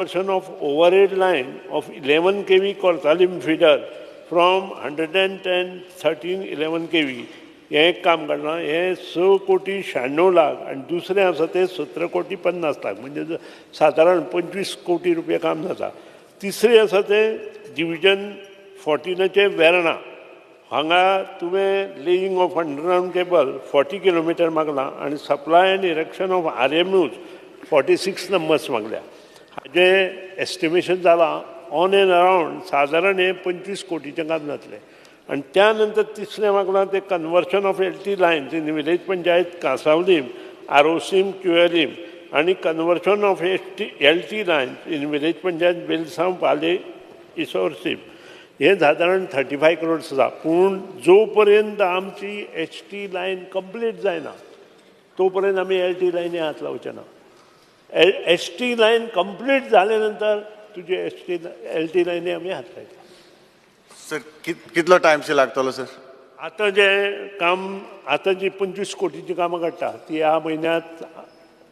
Conversion of overhead line of 11 kV Kortalim feeder from 110 13 11 kV हे एक काम करना हे 6,96,00,000 आणि दुसरें आसा ते 17,50,00,000 म्हणजे साधारण 25 कोटी रुपया काम जाता. तिसरें आसा ते डिव्हिजन 14चे वेर्णा हांगा तुवें laying of underground cable 40 kilometre मागला आणि supply and erection of RMUs 46 numbers मागल्या. हाजे एस्टिमेशन जाला ऑन एंड अराउंड साधारण हे 25 कोटीचें काम जातलें. आणि त्यानंतर तिसरें मागलां ते conversion of LT lines in village panchayat Cansaulim Arossim Cuelim आणि conversion of LT lines in village panchayat Velsao Pale Issorcim हे साधारण 35 करोड्स आसा. पूण जो पर्यंत आमची HT लायन कंप्लीट जायना तो पर्यंत आमी LT लायनी हात लावचे ना. ST लायन कंप्लीट जाले नंतर तुझे LT लायनी आमी हात लायता. सर कितलो टाइम लागतलो सर? आता जे काम आता जी 25 कोटीची कामां काडटा ती ह्या म्हयन्यांत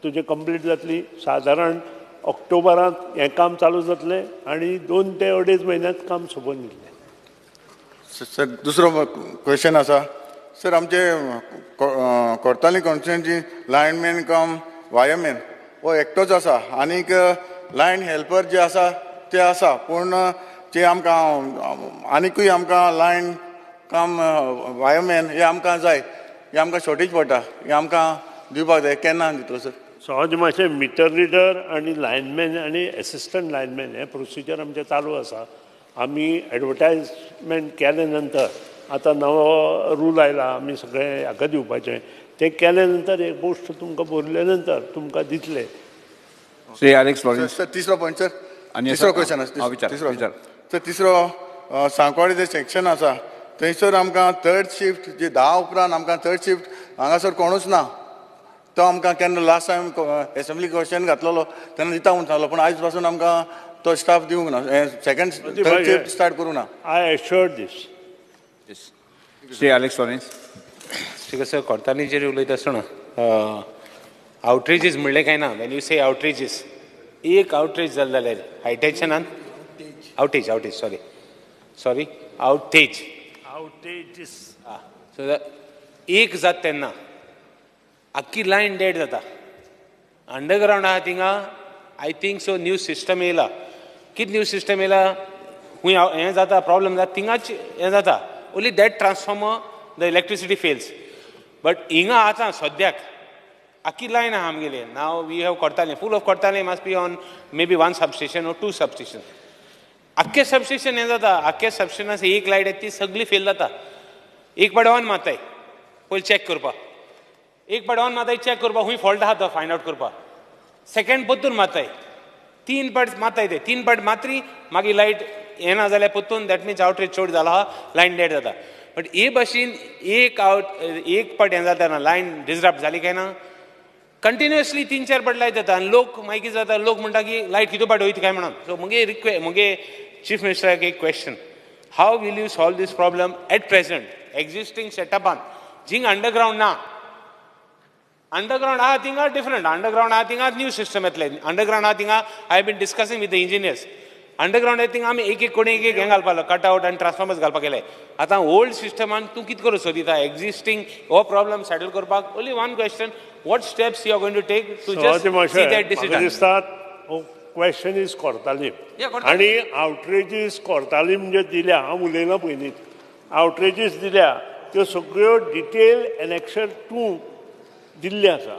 तुजे कंप्लीट जातली. साधारण ऑक्टोबरांत हें काम चालू जातलें आणि 2 ते 2.5 म्हयन्यांत काम सोंपोवन गेलें. सर दुसरो क्वेश्चन आसा सर, आमचे कोर्ताली कॉन्स्टिट्युएंसी लायनमॅन कम वायरमॅन हो एकटोच आसा आनीक लायन हेल्पर जे आसा ते आसा, पूण जे आमकां आनीकूय आमकां लायन कम वायरमॅन हे आमकां जाय, हे आमकां शॉर्टेज पडटा, हे आमकां दिवपाक जाय. केन्ना दितलो सर? सहज मातशें मिटर रिडर आणि लायनमॅन आणि एसिस्टंट लायनमॅन हे प्रोसिजर आमचें चालू आसा. आमी एडवर्टायजमेंट केले नंतर आतां नवो रूल आयला, आमी सगळे हाका दिवपाचें ते केले नंतर एक पोस्ट तुमकां भरले नंतर तुमकां दितले. Shri Alex Lawrence. सर तिसरो पॉयंट सर, तिसरो क्वेश्चन आसा. सर तिसरो सांकवाडी जे सेक्शन आसा थंयसर आमकां थर्ड शिफ्ट जे 10 उपरांत आमकां थर्ड शिफ्ट हांगासर कोणूच ना. तो आमकां केन्ना लास्ट टायम एसेंब्ली क्वेश्चन घातलेलो तेन्ना दिता म्हणून सांगलो, पूण आयज पासून आमकां तो स्टाफ दिवंक ना, सेकंड थर्ड शिफ्ट स्टार्ट करूं ना. I assured this. Shri Alex Lawrence. ठीक आहे सर, कोर्तालीचेर उलयता आसतना आउटरीचीस म्हणलें काय ना. वेन यू से आउटरीचीस, एक आउटरीच जालें जाल्यार हायटेन्शनान आउटेज सो एक जात तेन्ना आख्खी लायन डेड जाता. अंडरग्रावंड आहा थिंगा I think so new system येयला. कितें न्यू सिस्टम येयला? खूंय हें जाता, प्रॉब्लम जाता थिंगाच हें जाता. Only that transformer the electricity fails. But हिंगा आतां सद्याक आख्खी लायन आहा आमगेली. नाव वी हॅव कोर्तालें, फूल ऑफ कोर्तालें must be on may be 1 substation or 2 substation. आख्खे सबस्टेशन हें जाता, आख्ख्या सबस्टेशनाक एक लायट येता ती सगळी फेल जाता. एक पाट ऑन मारताय पयलीं चॅक करपा, एक पाट ऑन मारताय चॅक करपा खूंय फॉल्ट आहा तो फायंड आवट करपा, सेकंड परतून मारताय, 3 पाट मारताय ते 3 पाट मात्री मागीर लायट येना जाल्यार परतून दॅट मिन्स आउटरीच चड जाला आहा, लायन डेड जाता. बट हे भाशेन एक पाट हें जाता ना, लायन डिस्टर्ब जाली काय ना, कंटिन्युअसली 3-4 पाट लायट जाता. आनी लोक मागीर कितें जाता, लोक म्हणटा की लायट कितू पाट वयता काय म्हणून. सो मुगे चीफ मिनिस्टराक एक question, how will you solve this problem at present existing सेटअपान जिंग अंडरग्रावंड ना. अंडरग्रावंड आहा थिंगा डिफरंट, अंडरग्रावंड आहा थिंगा न्यू सिस्टम येतले. अंडरग्रावंड आहा थिंगा I been discussing with the engineers. Underground थिंगा आमी एक कोणी एक हें घालपाक कट आवट आनी ट्रान्सफॉर्मर्स घालपाक गेले. आतां ओल्ड सिस्टमान तूं कितें करूं सोदिता एक्झिस्टींग हो प्रॉब्लम सेटल करपाक? Only one question, what steps you are going to take to just see that decision? Question is Cortalim आणि आउटरेजीस कोर्तालीम जे दिल्या, हांव उलयलां पयलींच, आउटरेजीस दिल्या त्यो सगळ्यो डिटेल एनेक्शर 2 दिल्ले आसा.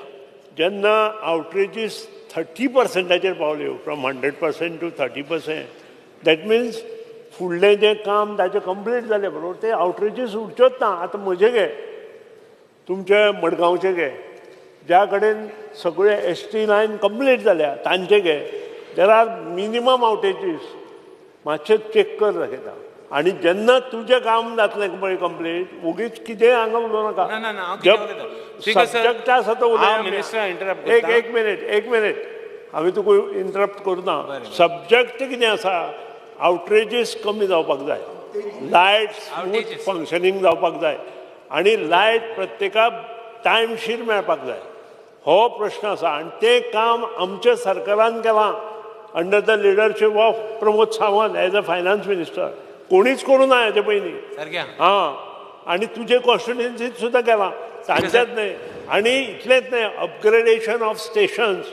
जेन्ना आउटरेजीस 30% पावल्यो, फ्रॉम 100% टू 30%, दॅट मिन्स फुडलें जें काम ताचें कंप्लीट जालें बरोबर, ते आउटरेजीस उरच्योच ना. आतां म्हजें घे, तुमचे मडगांवचे घे, ज्या कडेन सगळे ST लायन कंप्लीट जाल्या तांचे घे, देर आर मिनिमम आउटेजीस. मातशें चॅक कर दाखयता. आनी जेन्ना तुजें काम जातलें पळय कंप्लीट, उगीच कितेंय हांगा उलोवं नाका. सब्जेक्ट आसा तो उलय. एक मिनीट हांवें तुका इंटरप्ट करुना. सब्जेक्ट कितें आसा, आउटरेजीस कमी जावपाक जाय, लायट स्मूथ फंक्शनींग जावपाक जाय आनी लायट प्रत्येकाक टायमशीर मेळपाक जाय. हो प्रश्न आसा. आनी तें काम आमच्या सरकारान केलां. Under the leadership of Pramod Sawant as a finance minister. कोणीच करू ना हेचे पयलीं. सारक्या हां आनी तुजे कॉन्स्टिट्युएन्सीत सुद्दां केलां तांच्याच न्हय. आनी इतलेंच न्हय, अपग्रेडेशन ऑफ स्टेशन्स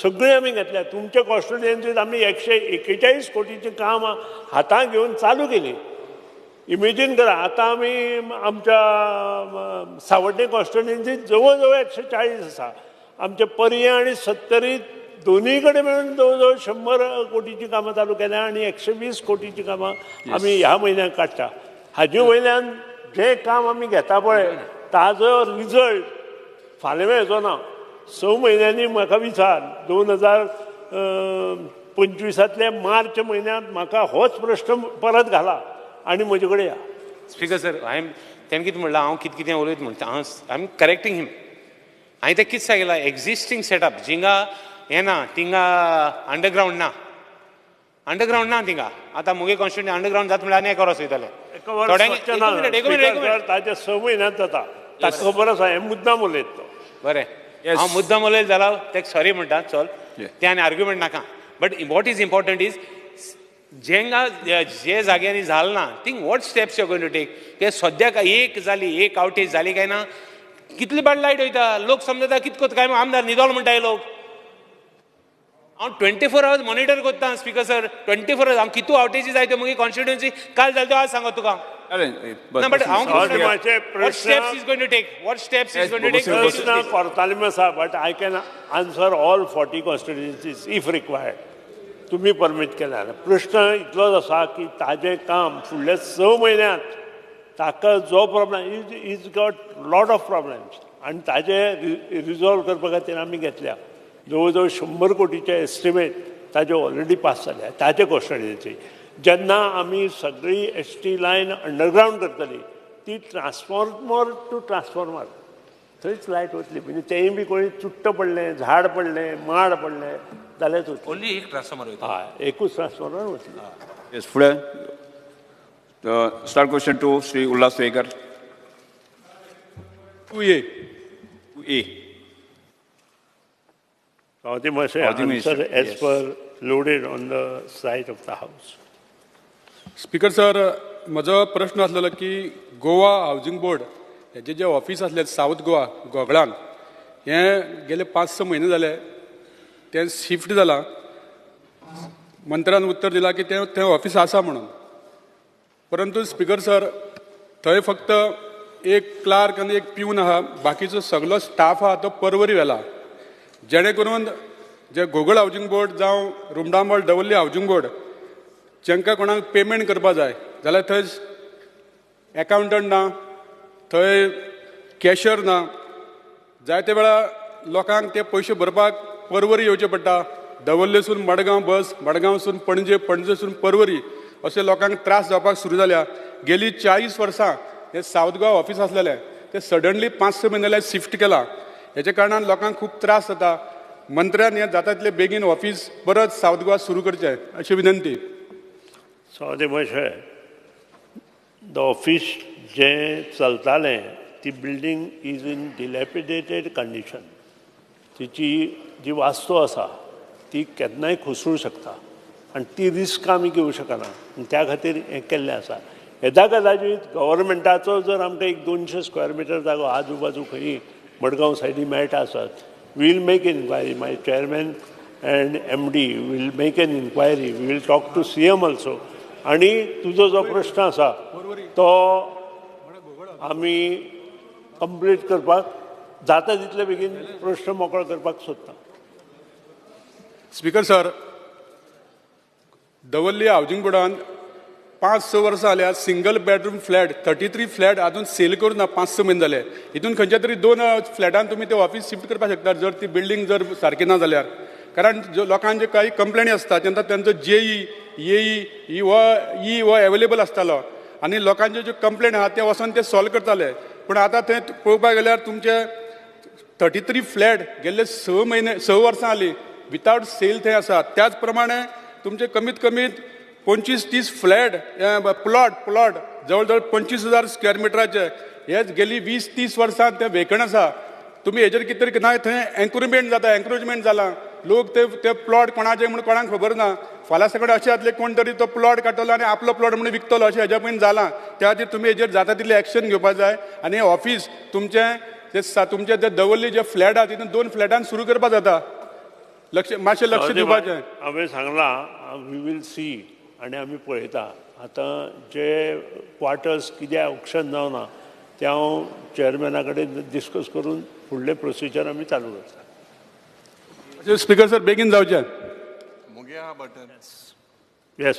सगळीं आमी घेतल्या. तुमच्या कॉन्स्टिट्युएन्सीत आमी 141 कोटीचें काम हातांत घेवन चालू केली. इमेजीन करा, आतां आमी आमच्या सावड्डे कॉन्स्टिट्युएन्सीत जवळ जवळ 140 आसा. आमचे पर्ये आनी सत्तरीत दोनूय कडेन मेळून जवळ जवळ 100 कोटीची कामां चालू केल्या आनी 120 कोटीची कामां आमी ह्या म्हयन्याक काडटा. हाजे वयल्यान जें काम आमी घेता पळय ताजो रिजल्ट फाल्यां मेळचो ना. 6 म्हयन्यांनी म्हाका विचार 2025 मार्च म्हयन्यांत म्हाका होच प्रश्न परत घाला आनी म्हजे कडेन या. स्पीकर सर, तेणें कितें म्हणलां, हांव कितें उलयता म्हणटा, आय एम करेक्टींग हिम. हांवें तें कितें सांगलां, एक्झिस्टींग सेटअप जिंगा हें ना थिंगा अंडरग्रावंड ना थिंगा. आतां मुगे कॉन्स्टिट्युएंसी अंडरग्रावंड जाता म्हणल्यार आनी एक वर्स वयतले. ताचे 6 म्हयन्यांत जाता. ताका खबर आसा, हें मुद्दाम उलयता तो. बरें, हांव मुद्दाम उलयलें जाल्यार तेका सॉरी म्हणटा, चल तें आनी आर्ग्युमेंट नाका. But what is important is जेंगा जे जाग्यांनी जालें ना thing what steps you going to take. ते सद्याक एक आवटेज जाली काय ना, कितली बार लायट वयता, लोक समजता कितको काय आमदार न्हिदोल म्हणटाय लोक. हांव 24 hours मॉनिटर करता स्पीकर सर, 24 hours. हांव कितू आवटेजी जाय त्यो म्हजी कॉन्स्टिट्युएन्सी काल जाले त्यो आज सांगत तुका. But what steps is going to take, what steps is going to take. प्रश्न कोरताले आसा, but I can answer all 40 constituencies if required. तुमी परमीट केल्यार. प्रश्न इतलोच आसा की ताजें काम फुडल्या 6 म्हयन्यांत ताका जो problem is got lot of problems आनी ताजे रिजॉल्व करपा खातीर आमी घेतल्या. जवळ जवळ 100 कोटीचे एस्टिमेट ताजे ऑलरेडी पास जाल्या ताजे कॉन्स्टिट्युएन्सी. जेन्ना आमी सगळी ST लायन अंडरग्रावंड करतली ती ट्रान्सफॉर्मर टू ट्रान्सफॉर्मर थंयच लायट वतली. म्हणजे तेंय बी कोणी चुट्ट पडलें, झाड पडलें, माड पडलें जाल्यारच वतली. ओन्ली एक ट्रान्सफॉर्मर वयता. हय, एकूच ट्रान्सफॉर्मर वतली. येस, फुडें start question to Shri Ulhas Vekar. ए Saudi Mashay answer as per loaded on the side of the house. Speaker sir, म्हजो प्रश्न आसलेलो की गोवा हावजींग बोर्ड हेजे जे ऑफिस आसले साऊथ गोवा गोगळान हे गेले 5-6 म्हयने जाले ते शिफ्ट जाला. मंत्र्यान उत्तर दिला की ते ऑफिस आसा म्हणून. परंतु स्पीकर सर, थंय फक्त एक क्लार्क आनी एक पिवन आहा, बाकीचो सगळो स्टाफ आहा तो परवरी व्हेला. जेणे करून जे गोगळ हावजींग बोर्ड जावं रुमडामोळ दवल्ली हावजींग बोर्ड जेंका कोणाक पेमेंट करपा जाय जाल्यार थंय एकावंटंट ना, थंय कॅशियर ना. जायते वेळा लोकांक ते पयशे भरपाक परवरी येवचे पडटा. दवल्लेसून मडगांव बस, मडगांवसून पणजे, पणजेसून परवरी अशे लोकांक त्रास जावपाक सुरू जाल्या. गेली 40 वर्सां हे साऊथ गोवा ऑफिस आसलेले ते सडनली 5-6 म्हयने शिफ्ट केला. हेच्या कारणान लोकांक खूब त्रास जाता. मंत्र्यान हें जाता तितले बेगीन ऑफिस परत साऊथ गोवा सुरू करचें अशी विनंती. Saudi Mashay, the office जें चलतालें ती बिल्डींग इज इन डिलॅपिडेटेड कंडिशन. तिची जी वास्तू आसा ती केन्नाय खसळूं शकता आनी ती रिस्क आमी घेवंक शकना. त्या खातीर हें केल्लें आसा. येदा कदाचित गव्हर्मेंटाचो जर आमकां एक 200 स्क्वेअर मिटर जागो आजू बाजू खंयी मडगांव सायडी मेळटा आसत, will make an inquiry. My chairman and MD will make an inquiry. We will talk to CM also. आनी तुजो जो प्रश्न आसा तो आमी कंप्लीट करपाक जाता तितले बेगीन प्रश्न मोकळो करपाक सोदता. स्पीकर सर, दवल्ली हावजींग बोर्डान 5-6 वर्सां जाल्यार सिंगल बेडरूम फ्लॅट 33 फ्लॅट अजून सेल करून ना. 5-6 म्हयने जाले. हितून खंयच्या तरी 2 फ्लॅटान तुमी ते ऑफिस शिफ्ट करपाक शकतात जर ती बिल्डींग जर सारकी ना जाल्यार. कारण लोकांचे काही कंप्लेनी आसता तेन्ना तांचो JE, EE हो एवेलेबल आसतालो आनी लोकांचे ज्यो कंप्लेन आहा ते वचोन ते सॉल्व करताले. पूण आतां थंय पळोवपाक गेल्यार तुमचे 33 फ्लॅट गेल्ले 6 वर्सां जालीं विथआवट सेल थंय आसा. त्याच प्रमाणे तुमचे कमीत कमीत 25-30 फ्लॅट प्लॉट जवळ जवळ 25,000 स्क्वेअर मिटराचे हेच गेली 20-30 वर्सां ते वेकण आसा. तुम्ही हेजेर कितें तरी ना थंय एन्क्रोचमेंट जाला. लोक ते प्लॉट कोणाचे म्हणून कोणाक खबर ना. फाल्यां सकाळी अशें जातलें कोण तरी तो प्लॉट काडटलो आनी आपलो प्लॉट म्हणून विकतलो अशें हेज्या पयलीं जालां. त्या खातीर तुमी हेजेर जाता तितलें एक्शन घेवपाक जाय आनी हें ऑफीस तुमचें जे दवरली जे फ्लॅट आहा तितून 2 फ्लॅटान सुरू करपाक जाता. मातशें लक्ष दिवपाचें. हांवें सांगलां वी वील सी आनी आमी पळयता. आतां जे क्वार्टर्स कित्याक ऑक्शन जावना ते हांव चेअरमॅना कडेन डिस्कस करून फुडलें प्रोसिजर आमी चालू करता. स्पीकर सर बेगीन जावचें. येस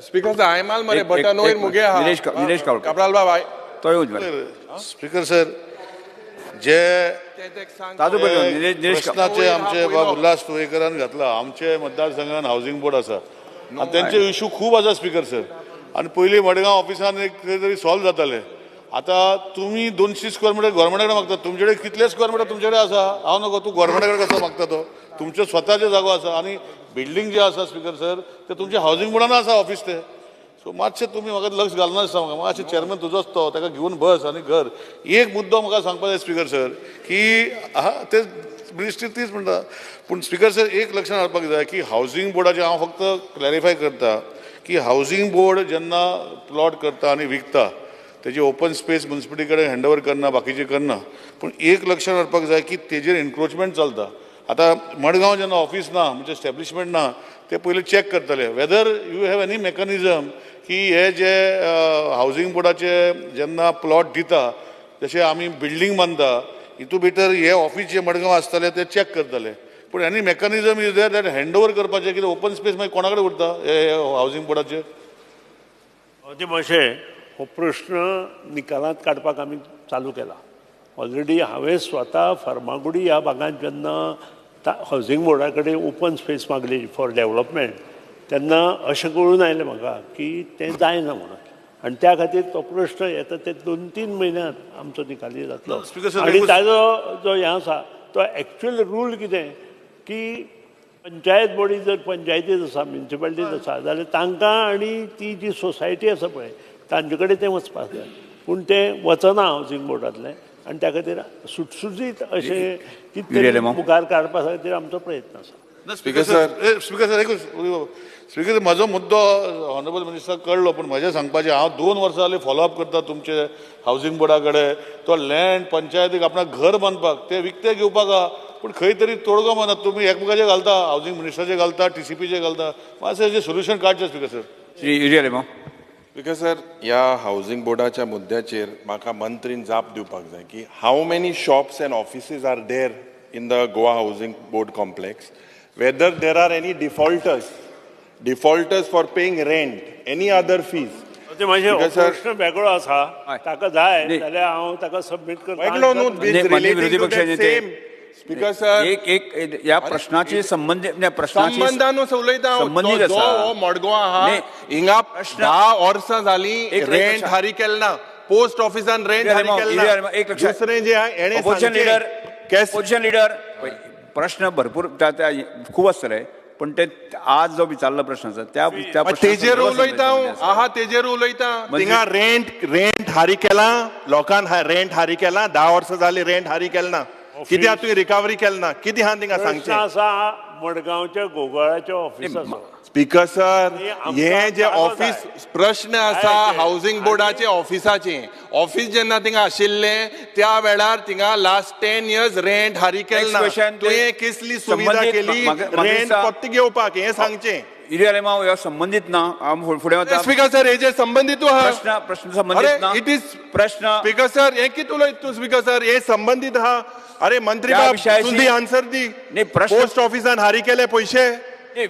स्पीकर साहेब आयमाल मरे बटन वयर मुगे आहा. निलेश कावळकर. कापराल बाबाय तो येऊच बरें. स्पीकर सर जे ताजो बरें निलेश प्रश्नाचे आमचे बाब उल्हास तुयेकरान घातला. आमचे मतदारसंघात हावसिंग बोर्ड आसा आनी तेंचे इशू खूब आसा स्पीकर सर. आनी पयलीं मडगांव ऑफिसान एक कितें तरी सॉल्व जातालें. आतां तुमी 200 स्क्वेअर मिटर गोवोरमेंटा कडेन मागतात. तुमचे कडेन कितले स्क्वेअर मिटर तुमचे कडेन आसा? हांव नको तूं गोवोरमेंटा कडेन कसो मागता तो? तुमचो स्वताचो जागो आसा आनी बिल्डींग जे आसा स्पीकर सर ते तुमचे हावसिंग बोर्डान आसा ऑफीस ते. सो मातशें तुमी म्हाका लक्ष घालना दिसता म्हाका. मातशें चेअरमॅन तुजोच तो ताका घेवन बस आनी घर. एक मुद्दो म्हाका सांगपाक जाय स्पीकर सर की ते मिनिस्ट्री तीच म्हणटा. पूण स्पीकर सर एक लक्षात हाडपाक जाय की हावसिंग बोर्डाचें हांव फक्त क्लॅरिफाय करता की हावसिंग बोर्ड जेन्ना प्लॉट करता आनी विकता तेजी ओपन स्पेस म्युनिसिपालिटी कडेन हँडओवर करना बाकीचे करना. पूण एक लक्षात हाडपाक जाय की तेजेर एन्क्रोचमेंट चलता. आतां मडगांव जेन्ना ऑफीस ना म्हणजे एस्टॅब्लिशमेंट ना ते पयलीं चॅक करतले whether you have any mechanism की हे जे हावसिंग बोर्डाचे जेन्ना प्लॉट दिता जशें आमी बिल्डींग बांदता हितू भितर हे ऑफीस जे मडगांव आसतले ते चॅक करतले. पूण any mechanism is there that handover करपाचें कितें ओपन स्पेस मागीर कोणा कडेन उरता हे हावसिंग बोर्डाचे? ते मातशें हो प्रश्न निकालांत काडपाक आमी चालू केला. ऑलरेडी हांवें स्वता फर्मागुडी ह्या भागांत जेन्ना हावसिंग बोर्डा कडेन ओपन स्पेस मागली फॉर डेवलपमेंट तेन्ना अशें कळून आयलें म्हाका की तें जायना म्हणून. आनी त्या खातीर तो प्रश्न येता ते 2-3 म्हयन्यांत आमचो निकाली जातलो. आनी ताजो जो हें आसा तो एक्चुअल रूल कितें की पंचायत बॉडी जर पंचायतीत आसा म्युनिसिपालिटीत आसा जाल्यार तांकां आनी ती जी सोसायटी आसा पळय तांचे कडेन तें वचपाक जाय. पूण तें वचना हावसिंग बोर्डांतलें आनी त्या खातीर सुटसुटीत अशें कितें मुखार काडपा खातीर आमचो प्रयत्न आसा. स्पीकर सर स्पीकर म्हजो मुद्दो ऑनरेबल मिनिस्टर कळ्ळो. पूण म्हजें सांगपाचें हांव 2 वर्सां जालीं फॉलोअप करता तुमचे हावसिंग बोर्डा कडेन. तो लँड पंचायतीक आपणाक घर बांदपाक ते विकते घेवपाक आहा. पूण खंय तरी तोडगो मानत तुमी एकमेकाचेर घालता हावसिंग मिनिस्टराचेर घालता TCPचेर घालता. मातशें हेजें सोल्युशन काडचें स्पीकर सर. स्पीकर सर ह्या हावसिंग बोर्डाच्या मुद्द्याचेर म्हाका मंत्रीन जाप दिवपाक जाय की how many shops and offices are there in the Goa housing board complex, whether there are any defaulters for paying rent any other fees. ते माझे प्रश्न वेगळो आसा ताका जाय जाल्यार हांव ताका सबमीट करता. स्पीकर सर एक या प्रश्नाची संबंधानूच उलयता जो मडगांव आहा हिंगा 10 वर्सां जालीं रेंट हारी केलें ना. पोस्ट ऑफिसान रेंट हारी केलें ना. दुसरें जे पोजिशन लिडर प्रश्न भरपूर खूब आसतले पण ते आज जो विचारला प्रश्न आसा त्या तेजेर उलयता आहा तेजेर उलयता. थिंगा रेंट हारी केलां लोकांन रेंट हारी केलां. 10 वर्सां जालीं रेंट हारी केलें ना. कित्याक तुवें रिकवरी केलें ना? कितें आहा थिंगा सांगचें? आसा मडगांवच्या गोगोळाच्या ऑफिस आसा. स्पीकर सर हे जे ऑफिस प्रश्न आसा हावसिंग बोर्डाचे ऑफिसाचे ऑफिस जेन्ना थिंगा आशिल्लें त्या वेळार थिंगा लास्ट 10 years रेंट हारी केलें ना. तुवें कसली सुविधा केली रेंट फक्त घेवपाक हें सांगचें. संबंधित ना फुडें वता. स्पीकर सर हेजे संबंधित आहा. प्रश्न संबंधित ना. इट इज प्रश्न स्पीकर सर हे कितें उलयता तूं? स्पीकर सर हे संबंधित आहा. अरे मंत्री बाब तुझी आन्सर दी. पोस्ट ऑफिसान हारी केले पयशे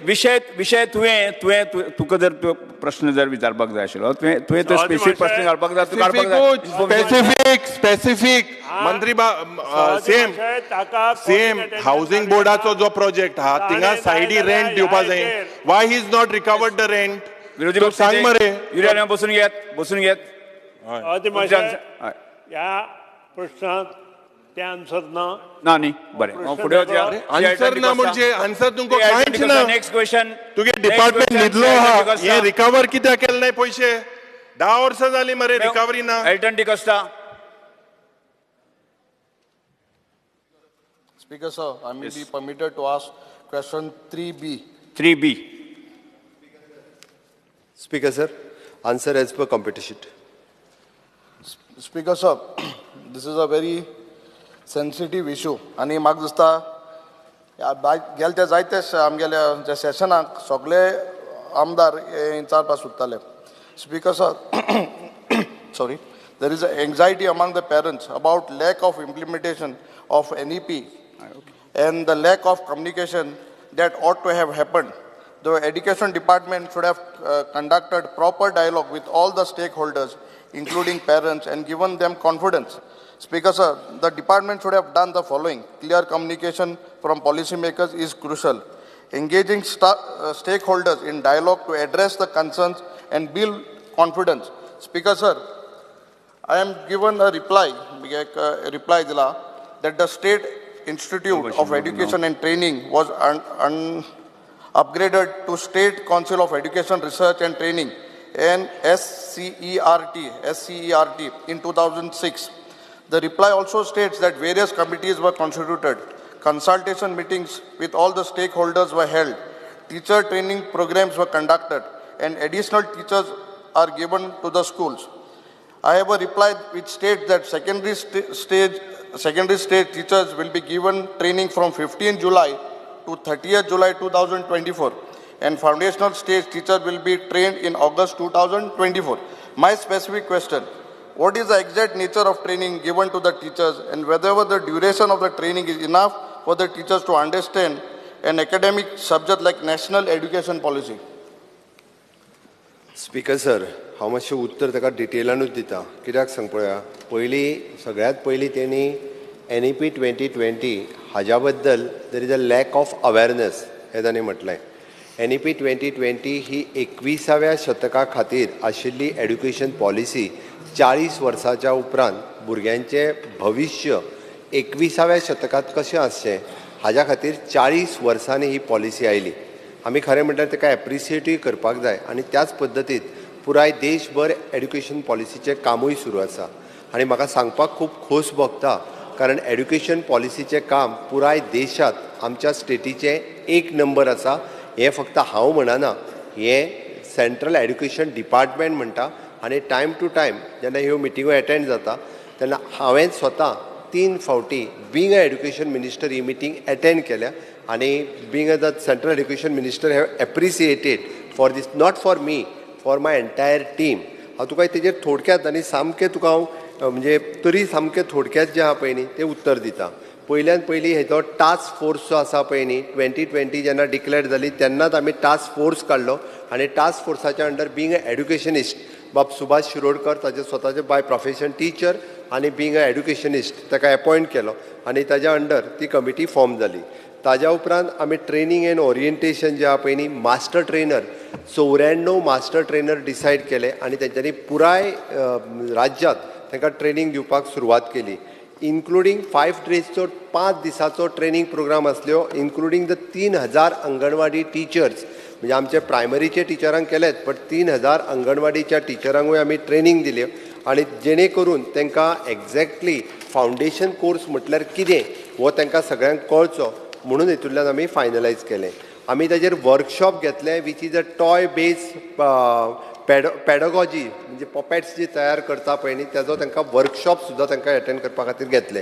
विषय तुका जर प्रश्न जर विचारपाक जाय आशिल्लो तुवें तो स्पेसिफीक प्रश्न घालपाक जाय. स्पेसिफीक मंत्री सेम हावसिंग बोर्डाचो जो प्रोजेक्ट आहा थिंगा सायडी रेंट दिवपाक जाय. Y he is not recovered the rent? विरोधी पक्ष सांग मरे. बसून घेत ह्या प्रश्नात ते आन्सर ना न्ही. बरें फुडें आन्सर ना म्हणजे आन्सर तुमकां कांयच ना. नेक्स्ट क्वेश्चन तुगे डिपार्टमेंट न्हिदलो आहा. हे रिकवर कित्याक केले नाही पयशे? 10 वर्सां जालीं मरे रिकवरी ना. Alton D'Costa. Speaker, sir, I may be permitted to ask question 3B. 3B. Speaker, sir, answer as per competition. Speaker, sir, this is a very sensitive issue. आणि म्हाका दिसता गेले ते जायतेच आमगेल्या जे सेशनाक सगळे आमदार विचारपाक सोदताले. Speaker, sir, sorry, there is anxiety among the parents about lack of implementation of NEP and the lack of communication that ought to have happened. The education department should have conducted proper dialogue with all the stakeholders, including parents, and given them confidence. Speaker, sir, the department should have done the following. Clear communication from policymakers is crucial. Engaging stakeholders in dialogue to address the concerns and build confidence. Speaker, sir, I am given a reply dila, that the State Institute of Education and Training was upgraded to State Council of Education Research and Training and SCERT in 2006. The reply also states that various committees were constituted, consultation meetings with all the stakeholders were held, teacher training programs were conducted, and additional teachers are given to the schools. I have a reply which states that secondary stage teachers will be given training from 15 July to 30th July 2024, and foundational stage teacher will be trained in August 2024. My specific question: what is the exact nature of training given to the teachers, and whether the duration of the training is enough for the teachers to understand an academic subject like national education policy? Speaker, sir, हांव मातशें उत्तर ताका डिटेलानूच दिता. कित्याक सांग पळया, सगळ्यात पयलीं तेणी NEP 2020 हाज्या बद्दल there is a lack of awareness हें ताणें म्हटलें. NEP 2020 ही 21व्या शतका खातीर आशिल्ली एड्युकेशन पॉलिसी 40 वर्सांच्या उपरांत भुरग्यांचें भविश्य 21व्या शतकांत कशें आसचें हाज्या खातीर 40 वर्सांनी ही पॉलिसी आयली. आमी खरें म्हणल्यार ताका एप्रिसिएटूय करपाक जाय, आनी त्याच पद्दतीत पुराय देशभर एड्युकेशन पॉलिसीचें कामूय सुरू आसा. आनी म्हाका सांगपाक खूब खोस भोगता, कारण एड्युकेशन पॉलिसीचें काम पुराय देशांत आमच्या स्टेटीचें 1 नंबर आसा. हें फक्त हांव म्हणना, हें सेंट्रल एड्युकेशन डिपार्टमेंट म्हणटा. आनी टायम टू टायम जेन्ना ह्यो मिटिंगो एटेंड जाता तेन्ना हांवें स्वता 3 फावटी बींग अ एड्युकेशन मिनिस्टर ही मिटींग एटेंड केल्या. आनी being a the central education minister have appreciated for this, not for me, for my entire team. हांव तुका तेजेर थोडक्यात आनी सामकें तुका हांव म्हणजे तरी सामकें थोडक्यात जें आहा पळय न्ही तें उत्तर दिता. पयल्यान पयलीं हेजो टास्क फोर्स जो आसा पळय न्ही 2020 जेन्ना डिक्लेअर जाली तेन्नाच आमी टास्क फोर्स काडलो. आनी टास्क फोर्साच्या अंडर बींग अ एड्युकेशनिस्ट बाब सुभाष शिरोडकर, ताचे स्वताचे बाय प्रोफेशन टीचर आनी बींग अ एड्युकेशनिस्ट ताका अपॉयंट केलो, आनी ताज्या अंडर ती कमिटी फॉर्म जाली. ताज्या उपरांत आमी ट्रेनींग एंड ओरिएंटेशन जे आहा पळय न्ही master trainer 94 master trainer decided केले, आनी तेंच्यांनी पुराय राज्यांत तांकां ट्रेनींग दिवपाक सुरवात केली. इन्क्लुडींग 5 डेजचो 5 दिसाचो ट्रेनींग प्रोग्राम आसल्यो, इन्क्लुडींग द 3000 अंगणवाडी टिचर्स. म्हणजे आमचे प्रायमरीचे टिचरांक केलेत, बट 3000 अंगणवाडीच्या टिचरांकूय आमी ट्रेनींग दिल्यो, आनी जेणे करून तांकां एक्झॅक्टली फावंडेशन कोर्स म्हटल्यार कितें हो तांकां सगळ्यांक कळचो म्हणून हेतूंतल्यान आमी फायनलायज केलें. आमी ताजेर वर्कशॉप घेतले which is a toy based pedagogy, म्हणजे पॉपेट्स जी तयार करता पळय न्ही तेजो तांकां वर्कशॉप सुद्दां तांकां अटेंड करपा खातीर घेतले.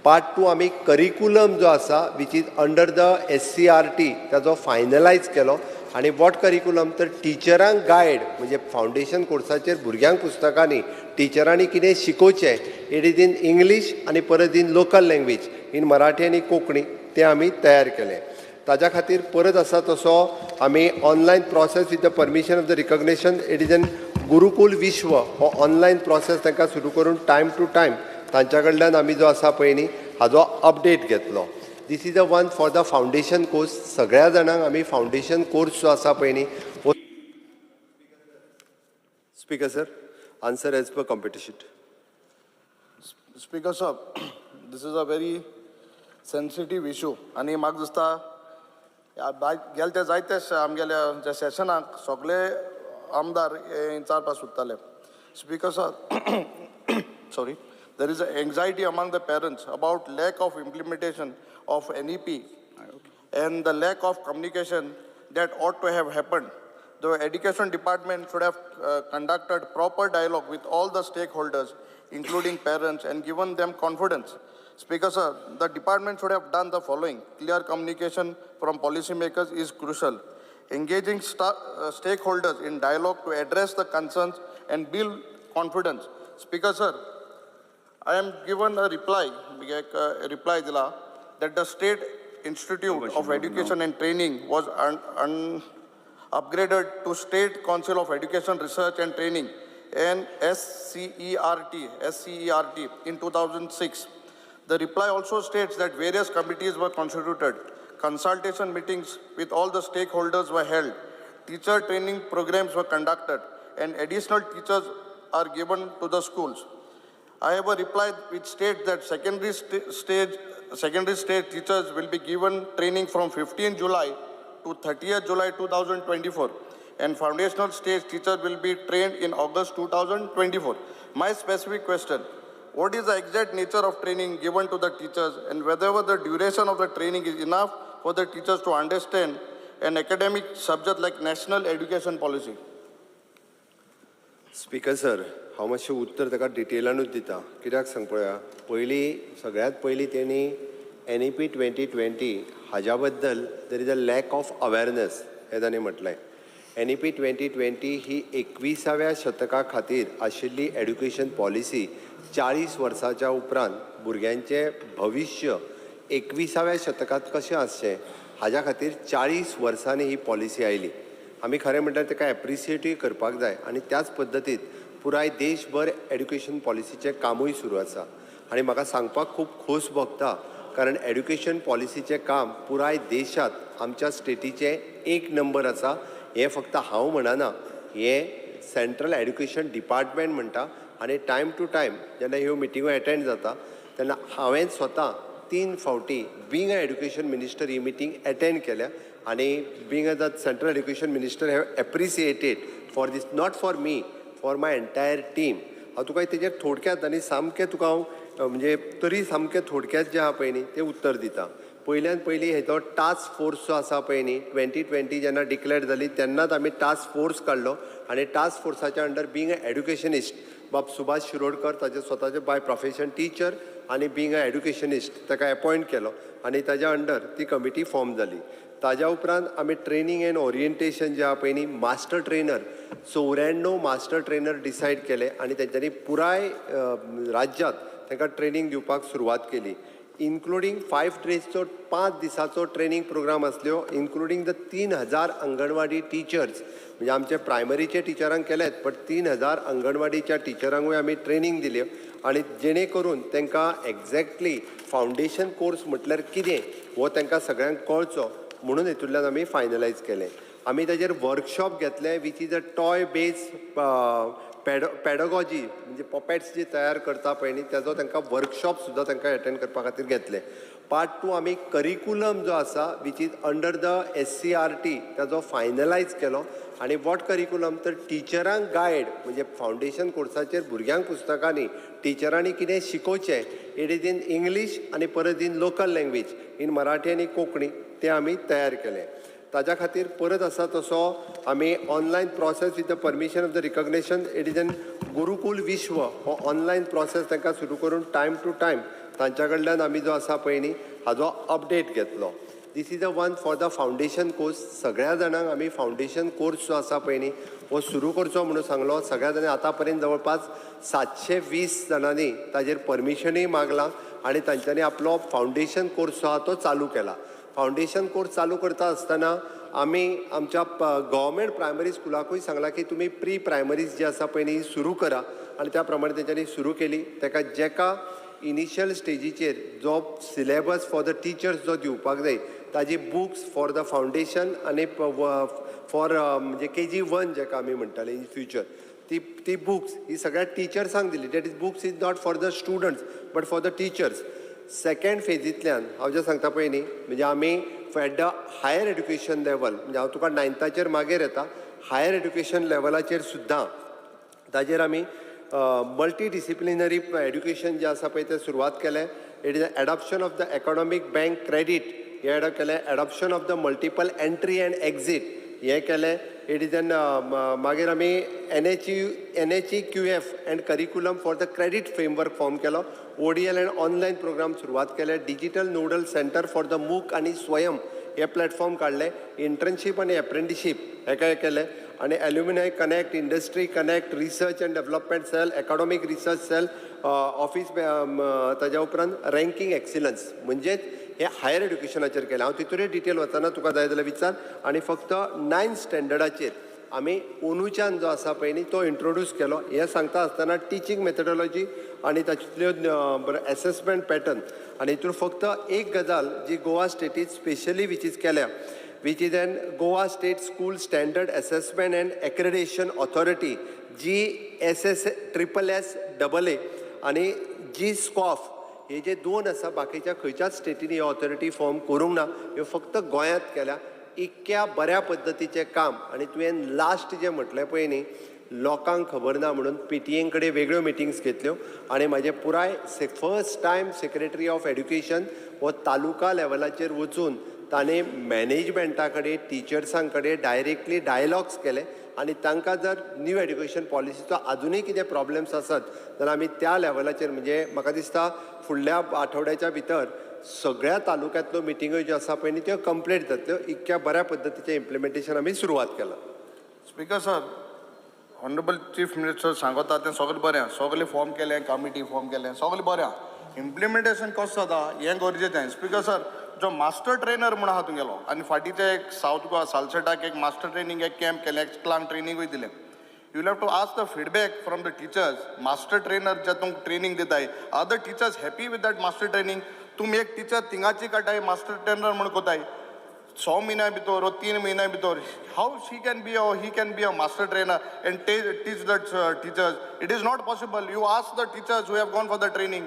पार्ट 2 आमी करिकुलम जो आसा which is under the SCERT ताजो फायनलायज केलो. आनी वॉट करिकुलम तर टिचरांक गायड, म्हणजे फावंडेशन कोर्साचेर भुरग्यांक पुस्तकांनी टिचरांनी कितें शिकोवचें इट इज इन इंग्लीश आनी परत in local language in Marathi आनी कोंकणी तें आमी तयार केलें. ताज्या खातीर परत आसा तसो आमी online process with the permission of the recognition it is an Gurukul Vishwa हो ऑनलायन प्रोसेस तांकां सुरू करून टायम टू टायम तांच्या कडल्यान आमी जो आसा पळय न्ही हाजो अपडेट घेतलो. This is a one for the foundation course. सगळ्या जाणांक आमी फावंडेशन कोर्स जो आसा पळय न्ही. Speaker sir, answer as per competition. Speaker, sir, this is a very sensitive issue. आणि म्हाका दिसता गेले ते जायतेच आमगेल्या जे सेशनाक सगळे आमदार विचारपाक सोदताले. Speaker, sir, sorry, there is anxiety among the parents about lack of implementation of NEP and the lack of communication that ought to have happened. The Education Department should have conducted proper dialogue with all the stakeholders, including parents, and given them confidence. Speaker sir, the department should have done the following. Clear communication from policymakers is crucial. Engaging stakeholders in dialogue to address the concerns and build confidence. Speaker sir, I am given a reply that the State Institute of Education and Training was upgraded to State Council of Education Research and Training and SCERT in 2006. The reply also states that various committees were constituted, consultation meetings with all the stakeholders were held, teacher training programs were conducted, and additional teachers are given to the schools. I have a reply which states that secondary stage teachers will be given training from 15 July to 30th July 2024, and foundational stage teachers will be trained in August 2024. My specific question: what is the exact nature of training given to the teachers, and whether the duration of the training is enough for the teachers to understand an academic subject like national education policy? Speaker sir, हांव मातशें उत्तर ताका डिटेलानूच दिता. कित्याक सांग पळोवया, सगळ्यात पयलीं तेणी NEP 2020 हाज्या बद्दल there is a lack of awareness हें ताणें म्हटलें. NEP 2020 ही 21व्या शतका खातीर आशिल्ली एड्युकेशन पॉलिसी 40 वर्सांच्या उपरांत भुरग्यांचें भविश्य 21व्या शतकांत कशें आसचें हाज्या खातीर 40 वर्सांनी ही पॉलिसी आयली. आमी खरें म्हणल्यार ताका एप्रिसिएटूय करपाक जाय आनी त्याच पद्दतीन पुराय देशभर एड्युकेशन पॉलिसीचें कामूय सुरू आसा. आनी म्हाका सांगपाक खूब खोस भोगता, कारण एड्युकेशन पॉलिसीचें काम पुराय देशांत आमच्या स्टेटीचें 1 नंबर आसा. हें फक्त हांव म्हणना, हें सेंट्रल एड्युकेशन डिपार्टमेंट म्हणटा. आनी टायम टू टायम जेन्ना ह्यो मिटिंगो एटेंड जाता तेन्ना हांवें स्वता 3 फावटी बींग अ एड्युकेशन मिनिस्टर ही मिटींग एटेंड केल्या. आनी being a the central education minister have appreciated for this, not for me, for my entire team. हांव तुका तेजेर थोडक्यात आनी सामकें तुका हांव म्हणजे तरी सामकें थोडक्यात जें आहा पळय न्ही तें उत्तर दिता. पयल्यान पयलीं हेजो टास्क फोर्स जो आसा पळय न्ही 2020 जेन्ना डिक्लेअर जाली तेन्नाच आमी टास्क फोर्स काडलो. आनी टास्क फोर्साच्या अंडर बींग अ एड्युकेशनिस्ट बाब सुभाष शिरोडकर ताचे स्वताचे बाय प्रोफेशन टीचर आनी बींग अ एड्युकेशनिस्ट ताका अपॉयंट केलो आनी ताज्या अंडर ती कमिटी फॉर्म जाली. ताज्या उपरांत आमी ट्रेनींग एंड ओरिएंटेशन जे आहा पळय न्ही master trainer 94 master trainer decided केले आनी तेंच्यांनी पुराय राज्यांत तांकां ट्रेनींग दिवपाक सुरवात केली. इन्क्लुडींग 5 डेजचो 5 दिसाचो ट्रेनींग प्रोग्राम आसल्यो, इन्क्लुडींग द 3000 अंगणवाडी टिचर्स. म्हणजे आमचे प्रायमरीचे टिचरांक केलेत, बट 3000 अंगणवाडीच्या टिचरांकूय आमी ट्रेनींग दिली आनी जेणे करून तांकां एक्झॅक्टली फावंडेशन कोर्स म्हटल्यार कितें हो तांकां सगळ्यांक कळचो म्हणून हेतूंतल्यान आमी फायनलायज केलें. आमी ताजेर वर्कशॉप घेतले which is a toy based pedagogy, म्हणजे पॉपेट्स जे तयार करता पळय न्ही तेजो तांकां वर्कशॉप सुद्दां तांकां अटेंड करपा खातीर घेतले. पार्ट 2 आमी करिकुलम जो आसा which is under the SCERT ताजो फायनलायज केलो. आनी वॉट करिकुलम तर टिचरांक गायड, म्हणजे फावंडेशन कोर्साचेर भुरग्यांक पुस्तकांनी टिचरांनी कितें शिकोवचें इट इज इन इंग्लीश आनी परत in local language in Marathi आनी कोंकणी तें आमी तयार केलें. ताज्या खातीर परत आसा तसो आमी online process with the permission of the recognition it is an Gurukul Vishwa हो ऑनलायन प्रोसेस तांकां सुरू करून टायम टू टायम तांच्या कडल्यान आमी जो आसा पळय न्ही हाजो अपडेट घेतलो. This is a one for the foundation course. सगळ्या जाणांक आमी फावंडेशन कोर्स जो आसा पळय न्ही हो सुरू करचो म्हणून सांगलो. सगळ्या जाणांनी आतां पर्यंत जवळपास 720 जाणांनी ताजेर परमिशनूय मागलां आनी तांच्यांनी आपलो फावंडेशन कोर्स जो आहा तो चालू केला. फावंडेशन कोर्स चालू करता आसतना आमी आमच्या गव्हर्मेंट प्रायमरी स्कुलाकूय सांगलां की तुमी प्री प्रायमरीज जी आसा पळय न्ही सुरू करा आनी त्या प्रमाणे तेंच्यांनी सुरू केली. ताका जेका इनिशियल स्टेजीचेर जो सिलेबस फॉर द टिचर्स जो दिवपाक जाय ताजी बुक्स फॉर द फावंडेशन आनी फॉर म्हणजे KG1 जेका आमी म्हणटाले इन फ्युचर ती बुक्स ही सगळ्या टिचर्सांक दिली. That is books is not for the students but for the teachers. Second फेजींतल्यान हांव जें सांगता पळय न्ही म्हणजे आमी at the higher education level, म्हणजे हांव तुका 9थाचेर मागीर येता, हायर एड्युकेशन लेवलाचेर सुद्दां ताजेर आमी मल्टी डिसिप्लिनरी एड्युकेशन जें आसा पळय तें सुरवात केलें. It is adoption of the economic bank credit हे केलें, adoption of the multiple entry end exit हे केलें, इट इज एन मागीर आमी NHEQF end curriculum for the credit framework form केलो, ODL एंड ऑनलायन प्रोग्राम सुरवात केले, digital nodal centre for the मूक आनी स्वयं हे प्लॅटफॉर्म काडले, इंटर्नशीप आनी एप्रेंटिशीप हे केले, आनी alumni connect, industry connect, research and development cell, academic research cell, office ताज्या उपरांत रँकींग एक्सिलन्स, म्हणजेच हे हायर एड्युकेशनाचेर केलें. हांव तितूनय डिटेल वचना, तुका जाय जाल्यार विचार. आनी फक्त 9th स्टँडर्डाचेर आमी ओनूच्यान जो आसा पळय न्ही तो इंट्रोड्यूस केलो. हें सांगता आसतना टिचींग मेथडॉलॉजी आनी तातूंतल्यो एसेसमेंट पॅटर्न, आनी हितून फक्त एक गजाल जी गोवा स्टेटीत स्पेशली वीच इज केल्या, which is an Goa state school standard assessment end accreditation authority, GSSSAA आनी GSCOF, हे जे 2 आसा, बाकीच्या खंयच्याच स्टेटींनी ही ऑथॉरिटी फॉर्म करूंक ना, ह्यो फक्त गोंयांत केल्या. इतक्या बऱ्या पद्दतीचें काम. आनी तुवें लास्ट जें म्हटलें पळय न्ही, लोकांक खबर ना म्हणून PTA कडेन वेगळ्यो मिटिंग्स घेतल्यो, आनी म्हाजें पुराय first time secretary of education हो तालुका लेवलाचेर वचून ताणें मॅनेजमेंटा कडेन, टिचर्सां कडेन डायरेक्टली डायलॉग्स केले, आनी तांकां जर न्यू एड्युकेशन पॉलिसीचो आजुनूय कितें प्रॉब्लेम्स आसत जाल्यार आमी त्या लेवलाचेर, म्हणजे म्हाका दिसता फुडल्या आठवड्याच्या भितर सगळ्या तालुक्यांतल्यो मिटिंगो ज्यो आसा पळय न्ही त्यो कंप्लीट जातल्यो. इतक्या बऱ्या पद्दतीचें इम्प्लिमेंटेशन आमी सुरवात केलां. Speaker sir, honourable chief minister सांगता तें सगळें बरें, सगळें फॉर्म केलें, कमिटी फॉर्म केलें, सगळें बरें. इम्प्लिमेंटेशन कसो जाता हें गरजेचें. स्पीकर सर, जो मास्टर ट्रेनर म्हूण आहा तुगेलो, आनी फाटीचे एक सावथ गोवा सालसेटाक एक मास्टर ट्रेनिंग एक कॅम्प केलें, एक्सक्लांग ट्रेनिंगूय दिलें. You have to ask the feedback from the teachers. Master trainer जे तुमकां ट्रेनिंग दिताय, are the teachers happy with that master training? तुमी एक टिचर थिंगाची काटाय मास्टर ट्रेनर म्हूण कोताय 6 म्हयन्या भितर वा 3 म्हयन्या भितर, how she can be he can be a master trainer and teach the teachers? It is not possible. You ask the teachers who have gone for the training.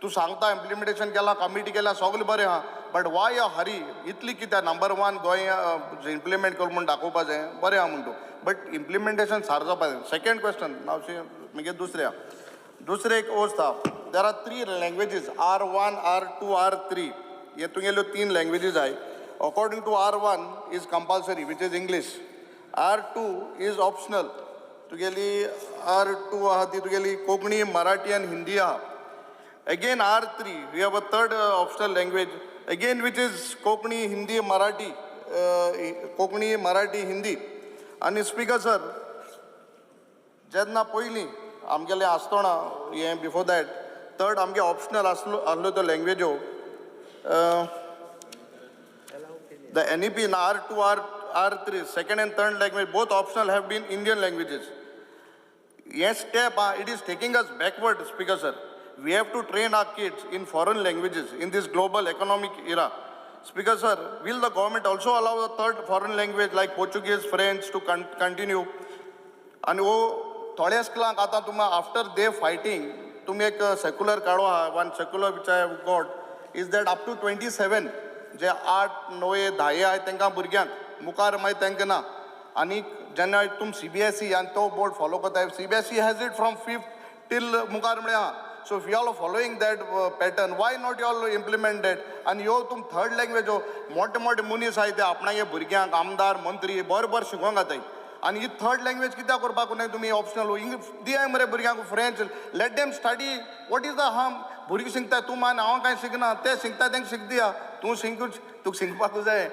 तूं सांगता इम्प्लिमेंटेशन केला, कमिटी केल्या, सगळें बरें आहा, बट वाय अ हरी? इतली कित्याक? Number 1 Goa implement करून म्हूण दाखोवपा जाय, बरें आहा म्हणटू, बट इम्प्लिमेंटेशन सारको जावपा जाय. सेकंड क्वेश्चन, मागीर दुसरें एक ओस्त आहा. There are 3 languages, R1, R2, R3. हे तुगेल्यो 3 लँग्वेजीस आहाय. According to R1 is compulsory, which is English. R2 is optional. तुगेली R2 आहा ती तुगेली कोंकणी, मराठी आनी हिंदी आहा. Again R3, we have a third optional language, again which is Kokni, Hindi, Marathi, Kokni, Marathi, Hindi. And speaker sir, जेन्ना पयलीं आमगेले आसतना हें बिफोर दॅट थर्ड आमगे ऑप्शनल आसलो तो लँग्वेजो, the NEP in R2, R3, second and third language, both optional have been Indian languages. Yes, step, it is taking us backward, speaker sir. We have to train our kids in foreign languages in this global economic era. Speaker sir, will the government also allow a third foreign language like Portuguese, French to continue? And थोड्या स्कुलांक आतां तुमी after they fighting तुमी एक circular काडो आहा. One circular which I have got is that up to 27 जे 8, 9, 10 आहाय तांकां भुरग्यांक मुखार मागीर तांकां ना. आनी जेन्ना तुमी CBSE आनी तो बोर्ड फॉलो करताय, CBSE has it from 5th till मुखार म्हळ्यार आहा. So if you all are following that pattern, why not you all implement that? And you तुम थर्ड लँग्वेज मोठे मोठे मनीस आहाय ते आपणागे भुरग्यांक आमदार मंत्री बरोबर शिकोवंक घाताय. आनी ही थर्ड लँग्वेज कित्याक करपाक न्हय तुमी ऑप्शनल दियाय मरे भुरग्यांक French, let them study. What is the harm? भुरगीं शिकता, तूं मान हांव कांय शिकना, ते शिकता तांकां शिक दिया, तूं तुका शिकपाक जाय.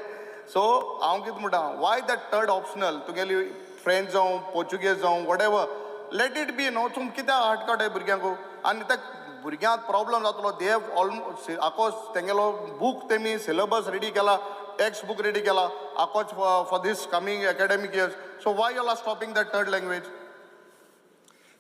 सो हांव कितें म्हणटा, वाय दॅट थर्ड ऑप्शनल? तुगेली फ्रेंच जावं पोर्चुगीज जावं what ever, let it be न्हू. तुम कित्याक हार्ड काडटाय भुरग्यांक? आनी त्या भुरग्यांक प्रॉब्लम जातलो. दे हॅव ऑलमोस्ट आकोच तेंगेलो बूक तेमी सिलेबस रेडी केला, टेक्स्ट बुक रेडी केला आकोच for this coming academic years. So why you are stopping that third language?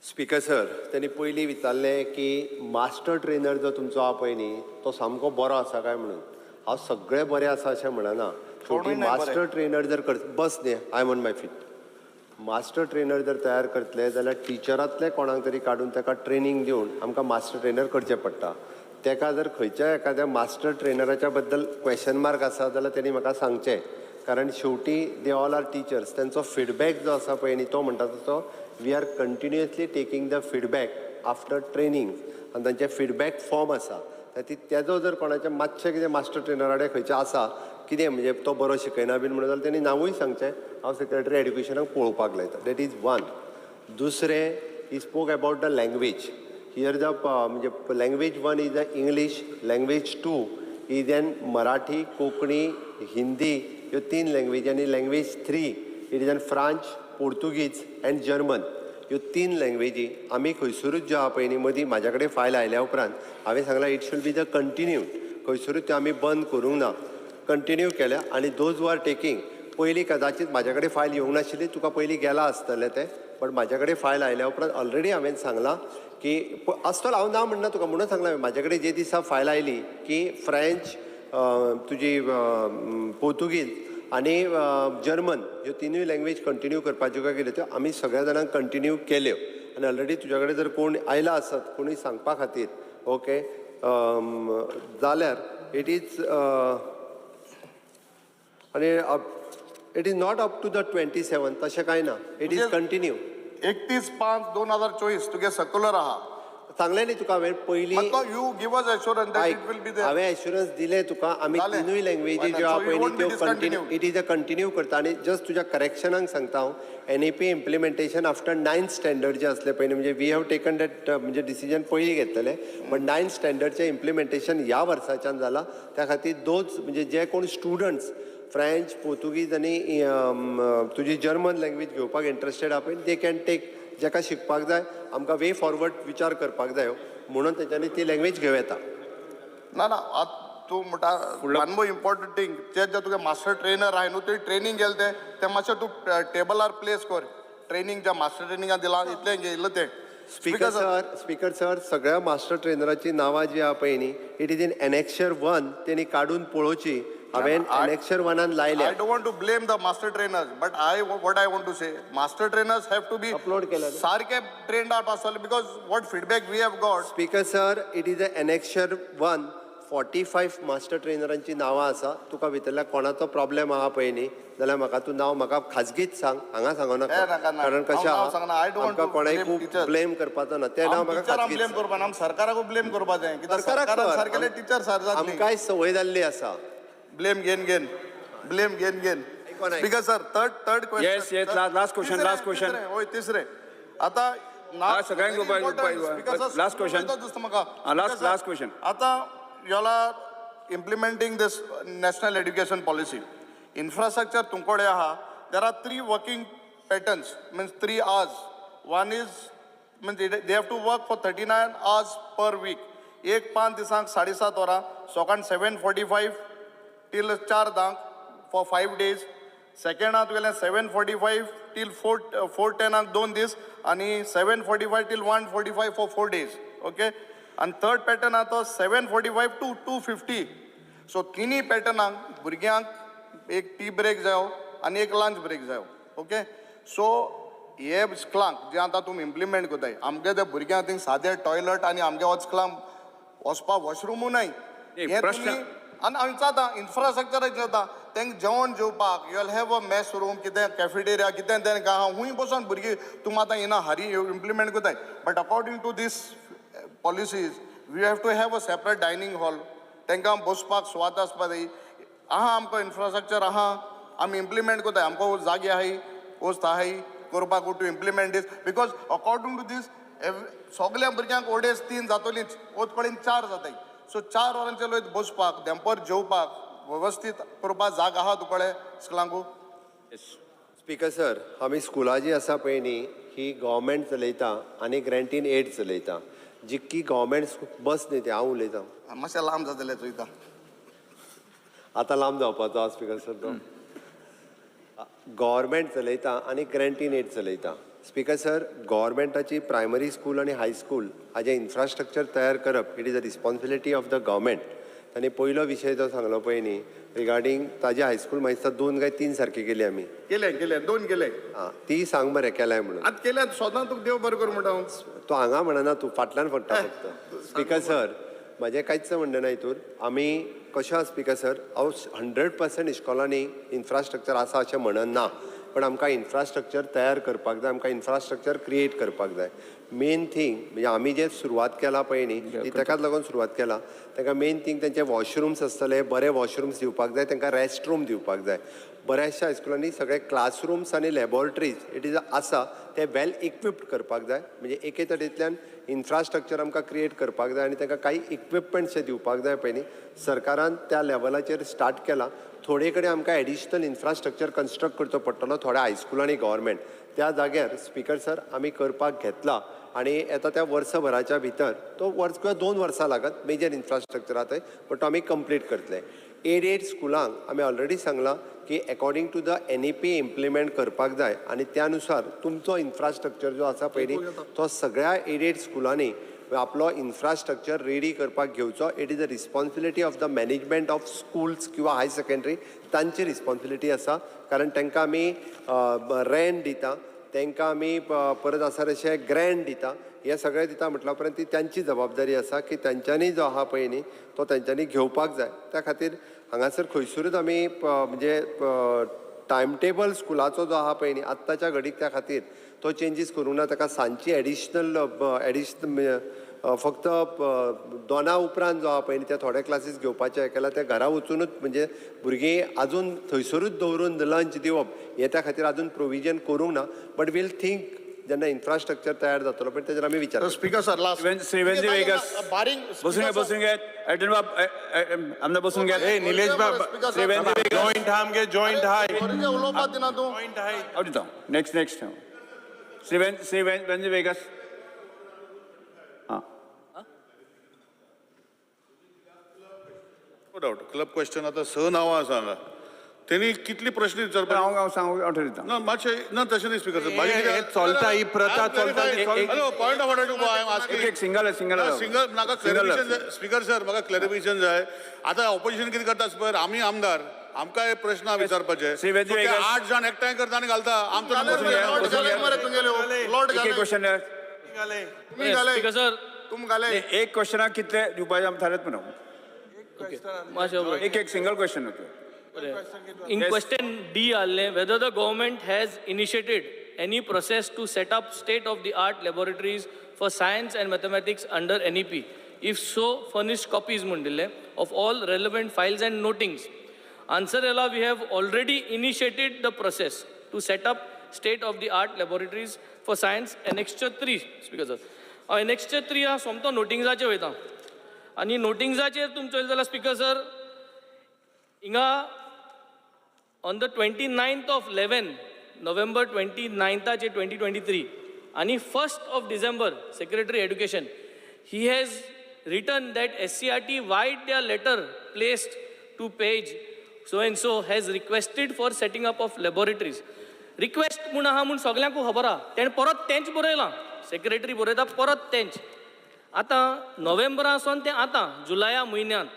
Speaker sir, त्यांनी पयलीं विचारलें की मास्टर ट्रेनर जो तुमचो आहा पळय न्ही तो सामको बरो आसा काय म्हणून. हांव सगळें बरें आसा अशें म्हणना. शेवटी मास्टर ट्रेनर जर बस न्ही, I on my feet. Master trainer जर तयार करतले जाल्यार टिचरांतले कोणाक तरी काडून ताका ट्रेनिंग दिवन आमकां मास्टर ट्रेनर करचें पडटा. ताका जर खंयच्या एखाद्या मास्टर ट्रेनराच्या बद्दल क्वेश्चन मार्क आसा जाल्यार तेणी म्हाका सांगचें. कारण शेवटी दे ऑल आर टिचर्स. तांचो फीडबॅक जो आसा पळय न्ही तो म्हणटा तसो we are continuously taking the feedback after training. आनी तांचे फीडबॅक फॉर्म आसा तेजो जर कोणाचें मातशें कितें मास्टर ट्रेनरा कडेन खंयचें आसा कितें म्हणजे तो बरो शिकयना बीन म्हणून जाल्यार तेणी नांवूय सांगचें हांव सेक्रेटरी एड्युकेशनाक पळोवपाक लायता दॅट इज वन. दुसरें he spoke about the language. Here the म्हणजे language one is the English, language two is an Marathi, Konkani, Hindi ह्यो 3 लँग्वेज आनी language 3 it is an French, Portuguese and German. ह्यो 3 लँग्वेजी आमी खंयसरूच ज्यो आहा पळय न्ही मदीं म्हाज्या कडेन फायल आयल्या उपरांत हांवें सांगलां it should be the continue. खंयसरूच त्यो आमी बंद करूंक ना, कंटिन्यू केल्या. आनी दोज वर टेकींग पयलीं कदाचित म्हाज्या कडेन फायल येवंक नाशिल्ली, तुका पयलीं गेलां आसतलें तें, बट म्हाज्या कडेन फायल आयल्या उपरांत ऑलरेडी हांवें सांगलां की आसतलो, हांव ना म्हणना तुका, म्हणून सांगलां म्हाजे कडेन जे दिसा फायल आयली की फ्रेंच, तुजी पोर्तुगीज आनी जर्मन ह्यो 3य लँग्वेज कंटिन्यू करपाच्यो काय कितें त्यो आमी सगळ्या जाणांक कंटिन्यू केल्यो. आनी ऑलरेडी तुज्या कडेन जर कोण आयला आसत कोणूय सांगपा खातीर ओके जाल्यार इट इज आनी it is not up to the 27 तशें कांय ना, इट इज कंटिन्यू. 31/5/2024 तुगे सर्क्युलर आहा. सांगलें न्ही तुका हांवें पयलीं. You give us assurance that it will be there. हांवें एश्युरन्स दिलें तुका. आमी 3य लँग्वेजी ज्यो आहा पळय न्ही त्यो continue it is a continue करता. आनी जस्ट तुज्या करेक्शनाक सांगता हांव NEP implementation after 9th standard जे असले पळय म्हणजे वी हॅव टेकन दॅट म्हणजे डिसिजन पयलीं घेतलेलें, बट 9th स्टँडर्डचें इम्प्लिमेंटेशन ह्या वर्साच्यान जालां. त्या खातीर दोच म्हणजे जे कोण स्टुडंट्स फ्रेंच, पोर्तुगीज आनी तुजी जर्मन लँग्वेज घेवपाक इंट्रस्टेड आहा पळय दे कॅन टेक. जेका शिकपाक जाय आमकां वे फॉरवर्ड विचार करपाक जायो म्हणून तेच्यांनी ती लँग्वेज घेवं येता. ना तूं म्हणटा वन मोर इम्पॉर्टंट थिंग जे तुगे मास्टर ट्रेनर आहाय न्हू ते ट्रेनींग गेले ते मातशें तूं टेबलार प्लेस कर. ट्रेनींग ज्या मास्टर ट्रेनिंगाक दिलां इतलें घेयल्लें तें. स्पीकर सर सगळ्या मास्टर ट्रेनराची नांवां जी आहा पळय न्ही इट इज इन एनेक्शर 1 तेणी काडून पळोवची. हांवें एनेक्शर 1 लायल्या. I don't want to blame the master trainers, but what I want to say, master trainers have to be upload केला सारखे trained up आसले because what feedback we have got. Speaker sir it is a annexure 1 45 master ट्रेनरांची नांवां आसा. तुका भितरल्या कोणाचो problem आहा पळय न्ही जाल्यार म्हाका तूं नांव म्हाका खाजगीत सांग, हांगा सांगो नाका. कारण कशें आमकां कोणाय खूब ब्लेम करपाचो ना. तें नांव म्हाका खाजगीत ब्लेम करपा ना, सरकाराक ब्लेम करपा जाय. सरकारान सारकेले टीचर सर जातली. आमकांय संवय जाल्ली आसा ब्लेम घेन speaker sir third question. Yes last question होय तिसरे. आता सगळ्यांक लास्ट क्वेश्चन लास्ट क्वेश्चन. आता याला implementing this national education policy infrastructure तुमकोडे आहा. there are 3 working patterns means 3 hours. one is means they have to work for 39 hours per week. 5 दिसांक 7.5 वरां सकाळ 7:45 till 4 दांक for 5 days. सेकंड आहा तुगेलें 7:45 till 4:10 2 दीस आनी 7:45 till 1:45 for 4 days. Okay. आणि third pattern आहा तो 7:45 to 2:50. सो तिनी पॅटर्नाक भुरग्यांक एक टी ब्रेक जायो आनी एक लंच ब्रेक जायो. ओके. सो हे स्कलांक जे आतां तुमी इम्प्लिमेंट कोताय आमगे ते भुरग्यांक थिंग सादे टॉयलेट आनी आमगे वचकलांक वचपाक वॉशरूमूय नाय. आनी आमचो आतां इन्फ्रास्ट्रक्चर जाता तांकां जेवण जेवपाक you will have a mess room कितें कॅफेटेरिया कितें तांकां आहा हूंय बसून भुरगीं तुमी आतां हिना हारी इम्प्लिमेंट कोताय. But according to these policies we have to have a separate dining hall. तांकां बसपाक सुवात आसपा जाय. आहा आमकां इन्फ्रास्ट्रक्चर आहा आमी इम्प्लिमेंट कोताय. आमकां जागे आहाय वस्त आहाय करपाक to implement this because according to this सगळ्या भुरग्यांक ओडेस 3 जातलींच ओत कडेन 4 जाताय. सो 4 वरांचे लोक बसपाक दनपार जेवपाक वेवस्थीत करपाक जाग आहा तुकडे स्कुलांकू. स्पीकर सर आमी स्कुलां जी आसा पळय न्ही ही गव्हर्मेंट चलयता आनी ग्रँटीन एड चलयता. जितकी गव्हर्मेंट बस न्ही ती हांव उलयतां. मातशें लांब जातलें चोयता. आतां लांब जावपाचो स्पीकर सर तो. गव्हर्मेंट चलयता आनी ग्रँटीन एड चलयता. स्पीकर सर गव्हर्मेंटाची प्रायमरी स्कूल आनी हायस्कूल हाजें इन्फ्रास्ट्रक्चर तयार करप it is a responsibility of the government. तांणी पयलो विशय जो सांगलो पळय न्ही रिगार्डींग ताजे हायस्कूल म्हाका दिसता 2 काय 3 सारके केले आमी. केले 2 केले. हां ती सांग बरें केलाय म्हणून. आतां केल्या सोदां तुका देव बरें कर म्हणटा हांव. तो हांगा म्हणना तूं फाटल्यान फडटा फक्त. स्पीकर सर म्हाजें कांयच म्हणना हितूर. आमी कशें आहा स्पीकर सर हांव 100% इश्कॉलांनी इन्फ्रास्ट्रक्चर आसा अशें म्हणना. पण आमकां इन्फ्रास्ट्रक्चर तयार करपाक जाय, आमकां इन्फ्रास्ट्रक्चर क्रिएट करपाक जाय. मेन थिंग म्हणजे आमी जे सुरवात केला पळय न्ही ती ताकाच लागून सुरवात केला. तांकां मेन थिंग तेंचे वॉशरूम्स आसतले, बरे वॉशरूम्स दिवपाक जाय, तांकां रेस्ट रूम दिवपाक जाय. बऱ्याचशा हायस्कुलांनी सगळे क्लासरूम्स आनी लॅबॉरेटरीज इट इज आसा ते वेल इक्विप्ड करपाक जाय. म्हणजे एके तरेंतल्यान इन्फ्रास्ट्रक्चर आमकां क्रिएट करपाक जाय आनी तांकां काही इक्विपमेंट्स दिवपाक जाय पळय न्ही. सरकारान त्या लेवलाचेर स्टार्ट केला. थोडे कडेन आमकां एडिशनल इन्फ्रास्ट्रक्चर कन्स्ट्रक्ट करचो पडटलो थोड्या हायस्कुलांनी गव्हर्मेंट. त्या जाग्यार स्पिकर सर आमी करपाक घेतला आणि येता त्या वर्सभराच्या भितर तो वर्स किंवा 2 वर्सां लागत मेजर इन्फ्रास्ट्रक्चर आहा थंय, बट तो आमी कंप्लीट करतले. एडेड स्कुलांक आमी ऑलरेडी सांगला की according to the NEP implement करपाक जाय आनी त्यानुसार तुमचो इन्फ्रास्ट्रक्चर जो आसा पयली तो सगळ्या एडेड स्कुलांनी आपलो इन्फ्रास्ट्रक्चर रेडी करपाक घेवचो. It is the responsibility of the management of schools किंवा हाय सेकंडरी तांची रिस्पॉन्सिबिलिटी आसा. कारण तांकां आमी रेंट दिता, तांकां आमी परत आसा तशें ग्रँट दिता, हे सगळें दिता म्हटल्या उपरांत ती तांची जबाबदारी आसा की तांच्यांनी जो आहा पळय न्ही तो तांच्यांनी घेवपाक जाय. त्या खातीर हांगासर खंयसरूच आमी म्हणजे टायम टेबल स्कुलाचो जो आहा पळय न्ही आत्ताच्या घडीक त्या खातीर तो चेंजीस करूंक ना. ताका सांजची एडिशनल फक्त 2 उपरांत जो आहा पळय न्ही त्या थोडे क्लासीस घेवपाचे केला. ते घरा वचूनच म्हणजे भुरगीं आजून थंयसरूच दवरून लंच दिवप हे त्या खातीर आजून प्रोविजन करूंक ना. बट वील थिंक जेन्ना इन्फ्रास्ट्रक्चर तयार जातलो पण तेजेर आमी विचार. स्पीकर सर लास्ट श्रीवेंद्र वेगस बसून घे ॲडन बाब आमदार बसून घे. निलेश बाब श्रीवेंद्र वेगस जॉईंट आहा आमगे जॉईंट आहाय उलोवपाक दिना तूं. जॉईंट आहाय हांव दिता नेक्स्ट श्रीवेंद्र Viegas. No doubt club question आता नांवां आसा हांगा त्यांनी कितली प्रश्न विचारपाक हांव सांगू ठरयता ना मातशें ना तशें न्ही स्पीकर हे चलता ही प्रथा चलता hello point of order I am asking एक सिंगल सिंगल म्हाका क्लॅरिफिकेशन जाय स्पीकर सर म्हाका क्लॅरिफिकेशन जाय. आतां ऑपोजिशन कितें करता पळय आमी आमदार आमकां हे प्रश्न विचारपाचे 8 जाण एकठांय करता आनी घालता आमचो एक क्वेश्चनाक कितले दिवपाचे आमी थारयत म्हणून एक सिंगल क्वेश्चन होतो. In question D, whether the government has initiated any process to set up state-of-the-art laboratories for science and mathematics under NEP. If so, furnished copies of all relevant files and notings. Answer ela, we have already initiated the process to set up state-of-the-art laboratories for science. Annexure 3, Speaker sir. Annexure 3 ha somto notingsache वयता. आणि नोटिंग्साचेर तुमचो चोयलें जाल्यार speaker sir हिंगा on the 29th of 11 November 29th 2023 आणि 1st of December Secretary Education he has written that SCRT wide their letter placed to page so and so has requested for setting up of laboratories. Request म्हूण आहा म्हूण सगळ्यांकू खबर आहा. तेणें परत तेंच बरयलां. सेक्रेटरी बरयता परत तेंच. आतां नोव्हेंबरासून ते आतां जुलया म्हयन्यांत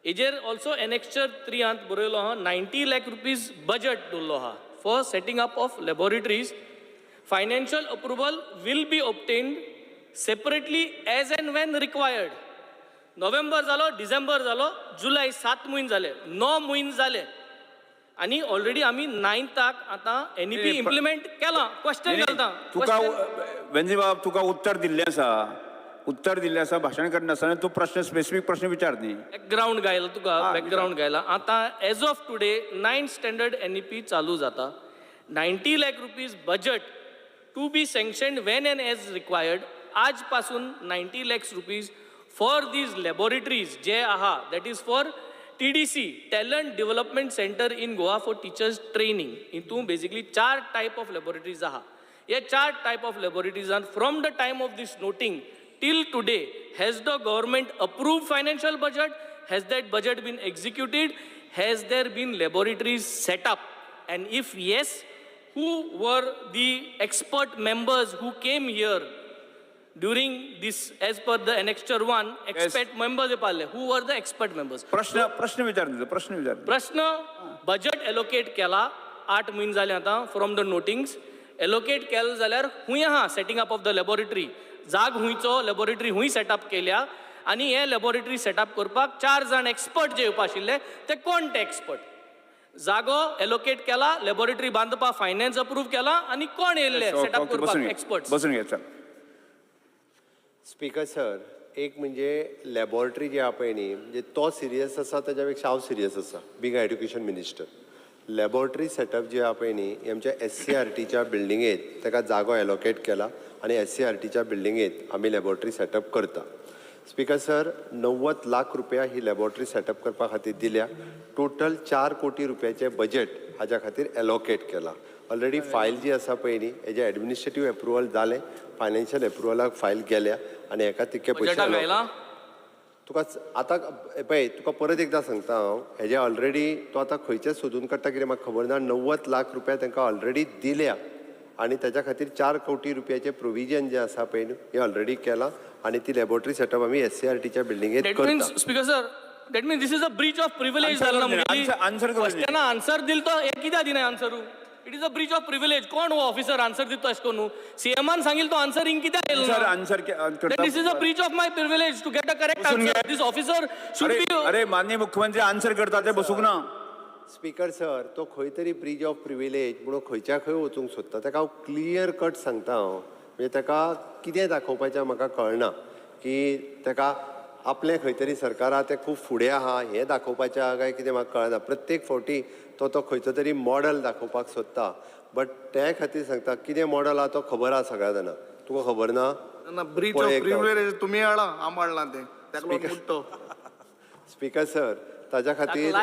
हेजेर ऑल्सो एनेक्चर 3 बरयलो आहा 90 lakh rupees बजट दवरलो आहा for setting up of laboratories. Financial approval will be obtained separately as and when required. November जालो, डिसेंबर जालो, जुलय 7 म्हयने जाले, 9 म्हयने जाले आणि ऑलरेडी आमी 9th आतां NEP इम्प्लिमेंट केलां. क्वेश्चन घालता तुका वेंजी बाब तुका उत्तर दिल्लें आसा भाशण करनासतना तूं प्रश्न स्पेसिफीक प्रश्न विचार न्ही. बॅकग्राऊंड गायला तुका बॅकग्राऊंड गायला. आतां as of today 9th standard NEP चालू जाता. 90 lakh rupees budget to be sanctioned when and as required. आज पासून 90 lakhs rupees for these laboratories जे आहा that is for TDC talent development centre in Goa for teachers training. हितून basically 4 type of laboratories आहा. हे 4 type of लॅबॉरेटरीजान from the time of this noting till today has the government approved financial budget? Has that budget been executed? Has there been laboratories set up? And if yes, who were the expert members who came here during this as per the annexure 1 expert members who were the expert members? प्रश्न budget allocate केला 8 म्हयने जाले आतां from the notings. allocate केलें जाल्यार हुंय आहा setting up of the laboratory. जाग हुंयचो laboratory हुंय setup केल्या आणि हे लॅबॉरेटरी सेटअप करपाक 4 जाण एक्सपर्ट जे येवपा आशिल्ले ते कोण ते एक्सपर्ट. जागो एलोकेट केला, लॅबोरेटरी बांदपा फायनान्स अप्रूव्ह केला आणि कोण येयल्ले सेटअप करपाक एक्सपर्ट्स. बसून घे चल. स्पीकर सर, एक म्हणजे लॅबॉरेटरी जी आहा पळय न्ही, म्हणजे तो सिरियस आसा तेज्या पेक्षा हांव सिरियस आसा being a education minister. Laboratory setup जी आहा पळय न्ही, ही आमच्या SCRTच्या बिल्डिंगेत ताका जागो एलोकेट केला आणि SCRTच्या बिल्डिंगेत आमी लॅबॉरेटरी सेटअप करता. स्पीकर सर, 90 लाख रुपया ही लॅबॉरेटरी सेटअप करपा खातीर दिल्या. टोटल 4 कोटी रुपयाचें बजेट हाज्या खातीर एलोकेट केला. ऑलरेडी फायल जी आसा पळय न्ही, हेजें एडमिनिस्ट्रेटीव एप्रुवल जालें, फायनान्शियल एप्रुवलाक फायल गेल्या आणि एका तितके पयशे तुका आतां पळय, तुका परत एकदां सांगता हांव, हेजे ऑलरेडी तो आतां खंयचें सोदून काडटा कितें म्हाका खबर ना. 90 लाख रुपया तांकां ऑलरेडी दिल्या आणि त्याच्या खातीर 4 कोटी रुपयाचें प्रोविजन जें आसा पळय न्ही, हें ऑलरेडी केलां आणि ती लॅबॉरेटरी सेटअप आमी SCRTच्या बिल्डिंगेत करता. Speaker sir, that means this is a breach of privilege जाल्ला म्हणजे क्वेश्चना आन्सर दिल तो कित्याक दिना answer? It is a breach of privilege. कोण हो ऑफिसर आन्सर दिता अशें करून? CMन सांगिल तो आन्सर हिंग कित्याक येयलो answer? This is a breach of my privilege to get a correct answer. This officer should be. अरे माननीय मुख्यमंत्री आन्सर करता ते बसूंक ना. स्पीकर सर, तो खंय तरी ब्रीच ऑफ प्रिविलेज म्हणून खंयच्या खंय वचूंक सोदता. ताका हांव क्लियर कट सांगता हांव, म्हणजे ताका कितें दाखोवपाचें म्हाका कळना, की ताका आपलें खंय तरी सरकारा तें खूब फुडें आहा हें दाखोवपाचें आहा काय कितें म्हाका कळना. प्रत्येक फावटी तो खंयचो तरी मॉडल दाखोवपाक सोदता. बट ते खातीर सांगता, कितें मॉडल आहा तो खबर आहा सगळ्या जाणां. तुका खबर ना? ब्रीच ऑफ प्रिविलेज तुमी हाडा, आम हाडला तें त्याका. स्पीकर सर, ताज्या खातीर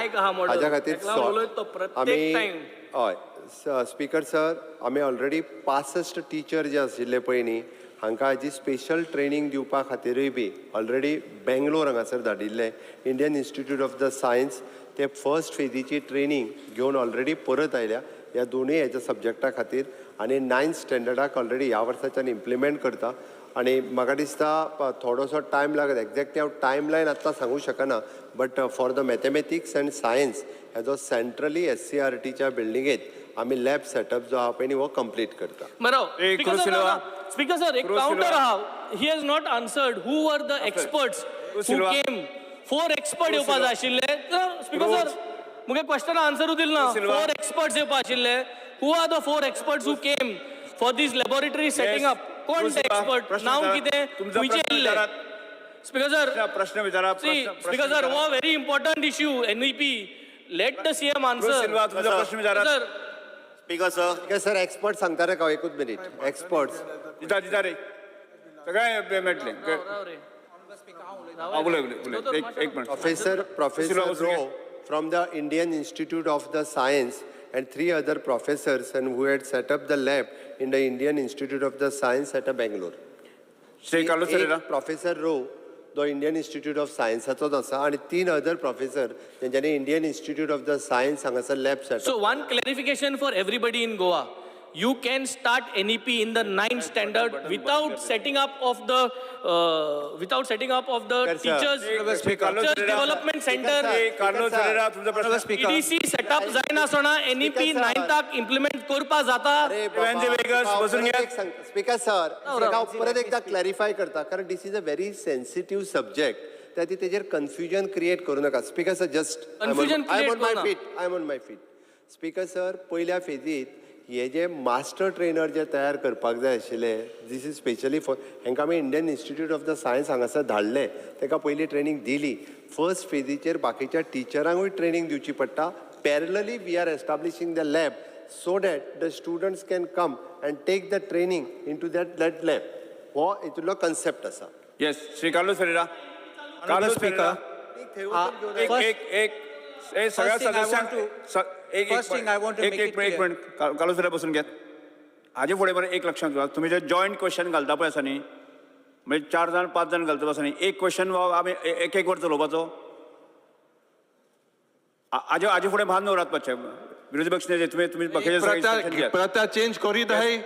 आमी हय स्पीकर सर, आमी ऑलरेडी 65 टिचर जे आशिल्ले पळय न्ही, हांकां हाजी स्पेशल ट्रेनींग दिवपा खातीरूय बी ऑलरेडी बेंगलोर हांगासर धाडिल्ले. Indian Institute of the Science ते फर्स्ट फेजीची ट्रेनींग घेवन ऑलरेडी परत आयल्या ह्या दोनूय हेच्या सब्जेक्टा खातीर. आनी 9th स्टँडर्डाक ऑलरेडी ह्या वर्साच्यान इम्प्लिमेंट करता. आणि म्हाका दिसता थोडोसो टायम लागत. एक्झॅक्टली हांव टायम लायन आतां सांगू शकना, but for the mathematics and science हेजो सेंट्रली SCRTच्या बिल्डिंगेत आमी लॅब सेटअप जो आहा पळय न्ही हो कंप्लीट करता. स्पीकर सर, एक काउंटर आहा. He has not answered who were the experts who came. 4 expert येवपा जाय आशिल्ले. स्पीकर सर, मुगे क्वेश्चना आन्सरू दिल ना. 4 एक्सपर्ट्स येवपा आशिल्ले. Who are the 4 experts who came for these laboratory setting up? कोण ते एक्सपर्ट? नाव कितें? खंयचे येयल्ले? स्पीकर सर, प्रश्न विचारा. स्पीकर सर, हो very important issue NEP. Let the CM answer. प्रश्न विचारा. स्पीकर सर, एक्सपर्ट सांगता रे का? एकूच मिनिट. एक्सपर्ट्स दिता रे सगळे मेळटले. एक minute. Professor Rowe from the Indian Institute of the Science and 3 other professors and who had set up the lab in the Indian Institute of the Science at Bangalore. Professor Rowe जो Indian Institute of सायन्साचोच आसा आणि 3 other professor तेंच्यांनी Indian Institute of the Science हांगासर lab setup. So one clarification for everybody in Goa. You can start NEP in the 9th standard without setting up of the teachers development center. EDC setup जायना सोना NEP 9th implement करपा जाता. Speaker sir, परत एकदा clarify करता, कारण this is a very sensitive subject. त्यात तेजेर कन्फ्युजन क्रिएट करू नका. Speaker sir, just I am on my feet. Speaker sir, पयल्या फेजीत हे जे मास्टर ट्रेनर जे तयार करपाक जाय आशिल्ले, दीस इज स्पेशली फॉर हांकां आमी Indian Institute of the Science हांगासर धाडले. ताका पयली ट्रेनींग दिली. फर्स्ट फेजीचेर बाकीच्या टिचरांकूय ट्रेनींग दिवची पडटा. Parallelly we are establishing the lab so that the students can come and take the training into that lab. हो इतलो कन्सेप्ट आसा. Yes, Shri Carlos Ferreira. Carlos speaker, एक सगळ्या सदस्यांक एक मिनिट कार्लोस फेरेरा बसून घेत. हाजे फुडें बरें एक लक्षांत घेवया, तुमी जे जॉयंट क्वेश्चन घालता पळय आसा न्ही, म्हणजे 4 जाण 5 जाण घालता आसा न्ही, एक क्वेश्चन आमी एक वर चलोवपाचो. हाजे फुडें भान दवरात पाचें. विरोधी पक्ष नेते तुम्ही प्रथा चेंज करीत आहे.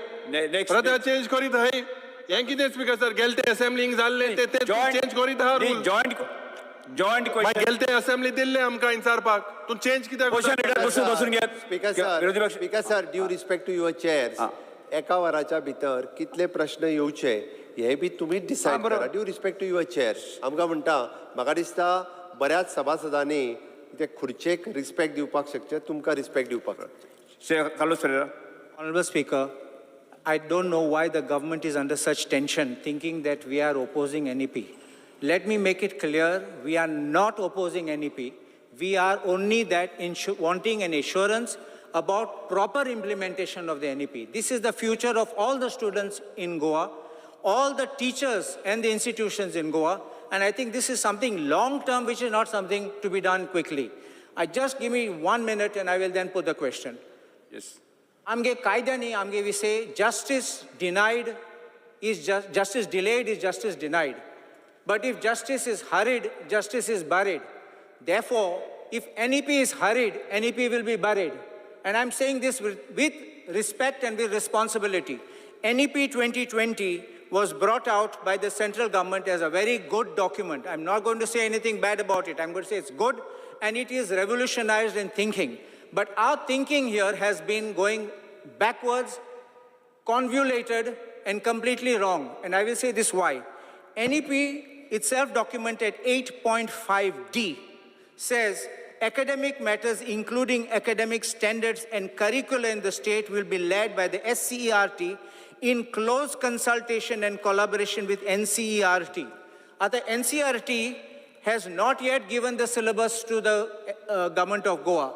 प्रथा चेंज करीत आहे. हें कितें स्पीकर सर? गेल ते असेंब्लींग जाल्ले ते चेंज करीत आहा. जॉइंट क्वेश्चन गेल ते असेंब्ली दिल्ले आमकां इन्सारपाक. तूं चेंज कित्याक? बसून घेत. Speaker sir, due respect to your chairs, एका वराच्या भितर कितले प्रश्न येवचे हे बी तुम्ही डिसायड करा. Due respect to your chairs. आमकां म्हणटा, म्हाका दिसता बऱ्याच सभासदांनी ते खुर्चेक रिस्पेक्ट दिवपाक शकचे तुमकां रिस्पेक्ट दिवपाक Carlos Ferreira. Honorable Speaker, I don't know why the government is under such tension, thinking that we are opposing NEP. Let me make it clear, we are not opposing NEP. We are only that wanting an assurance about proper implementation of the NEP. This is the future of all the students in Goa, all the teachers and the institutions in Goa, and I think this is something long-term, which is not something to be done quickly. Just give me 1 minute and I will then put the question. Yes. Amge kaidani, we say justice denied is justice delayed is justice denied. But if justice is hurried, justice is buried. Therefore, if NEP is hurried, NEP will be buried. And I'm saying this with respect and with responsibility. NEP 2020 was brought out by the central government as a very good document. I'm not going to say anything bad about it. I'm going to say it's good, and it is revolutionized in thinking. But our thinking here has been going backwards, convoluted, and completely wrong. And I will say this why. NEP itself documented 8.5D says academic matters including academic standards and curricula in the state will be led by the SCERT in close consultation and collaboration with NCERT. The NCERT has not yet given the syllabus to the government of Goa.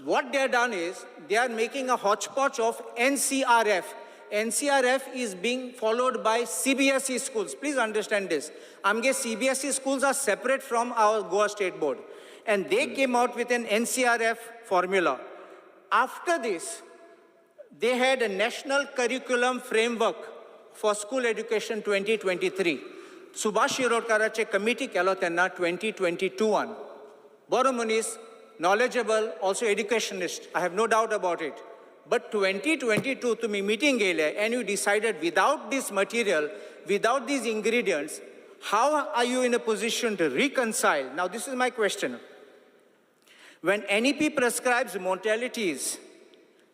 What they have done is they are making a hodgepodge of NCRF. NCRF is being followed by CBSE schools. Please understand this. Amge CBSE schools are separate from our Goa State Board. And they came out with an NCRF formula. After this, they had a National Curriculum Framework for School Education 2023. Subhash Shirodkarache committee kelo tenna 2022 Boro Munis, knowledgeable, also educationist. I have no doubt about it. But 2022 to me meeting gele and you decided without this material, without these ingredients, how are you in a position to reconcile? Now this is my question. When NEP prescribes modalities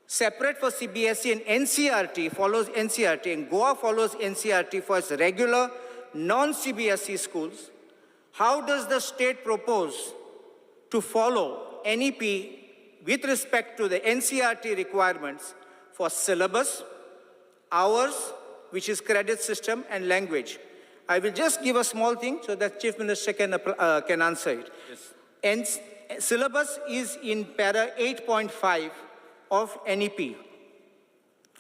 separate for CBSE and NCERT follows NCERT and Goa follows NCERT for its regular non-CBSE schools, how does the state propose to follow NEP with respect to the NCERT requirements for syllabus, hours, which is credit system, and language? I will just give a small thing so that Chief Minister can answer it. Yes. And syllabus is in para 8.5 of NEP.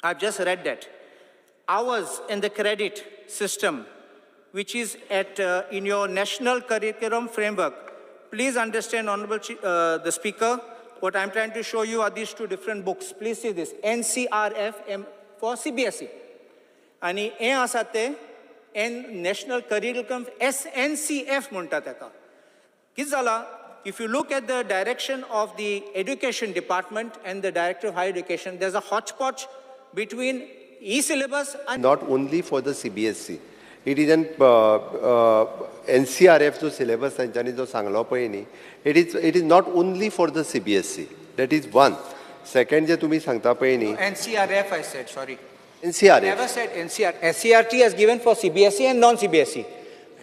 I've just read that. Hours in the credit system, which is at in your National Curriculum Framework. Please understand, Honorable the Speaker, what I'm trying to show you are these two different books. Please see this, NCRF for CBSE. And National Curriculum SNCF munta taka. Kizala, if you look at the direction of the Education Department and the Director of Higher Education, there's a hodgepodge between e-syllabus and... Not only for the CBSE. It is an NCRF जो syllabus तांच्यांनी जो सांगलो पळय न्ही, it is not only for the CBSE. That is one. Second जे तुम्ही सांगता पळय न्ही. NCRF I said, sorry. NCRF. I never said NCRF. SCRT has given for CBSE and non-CBSE.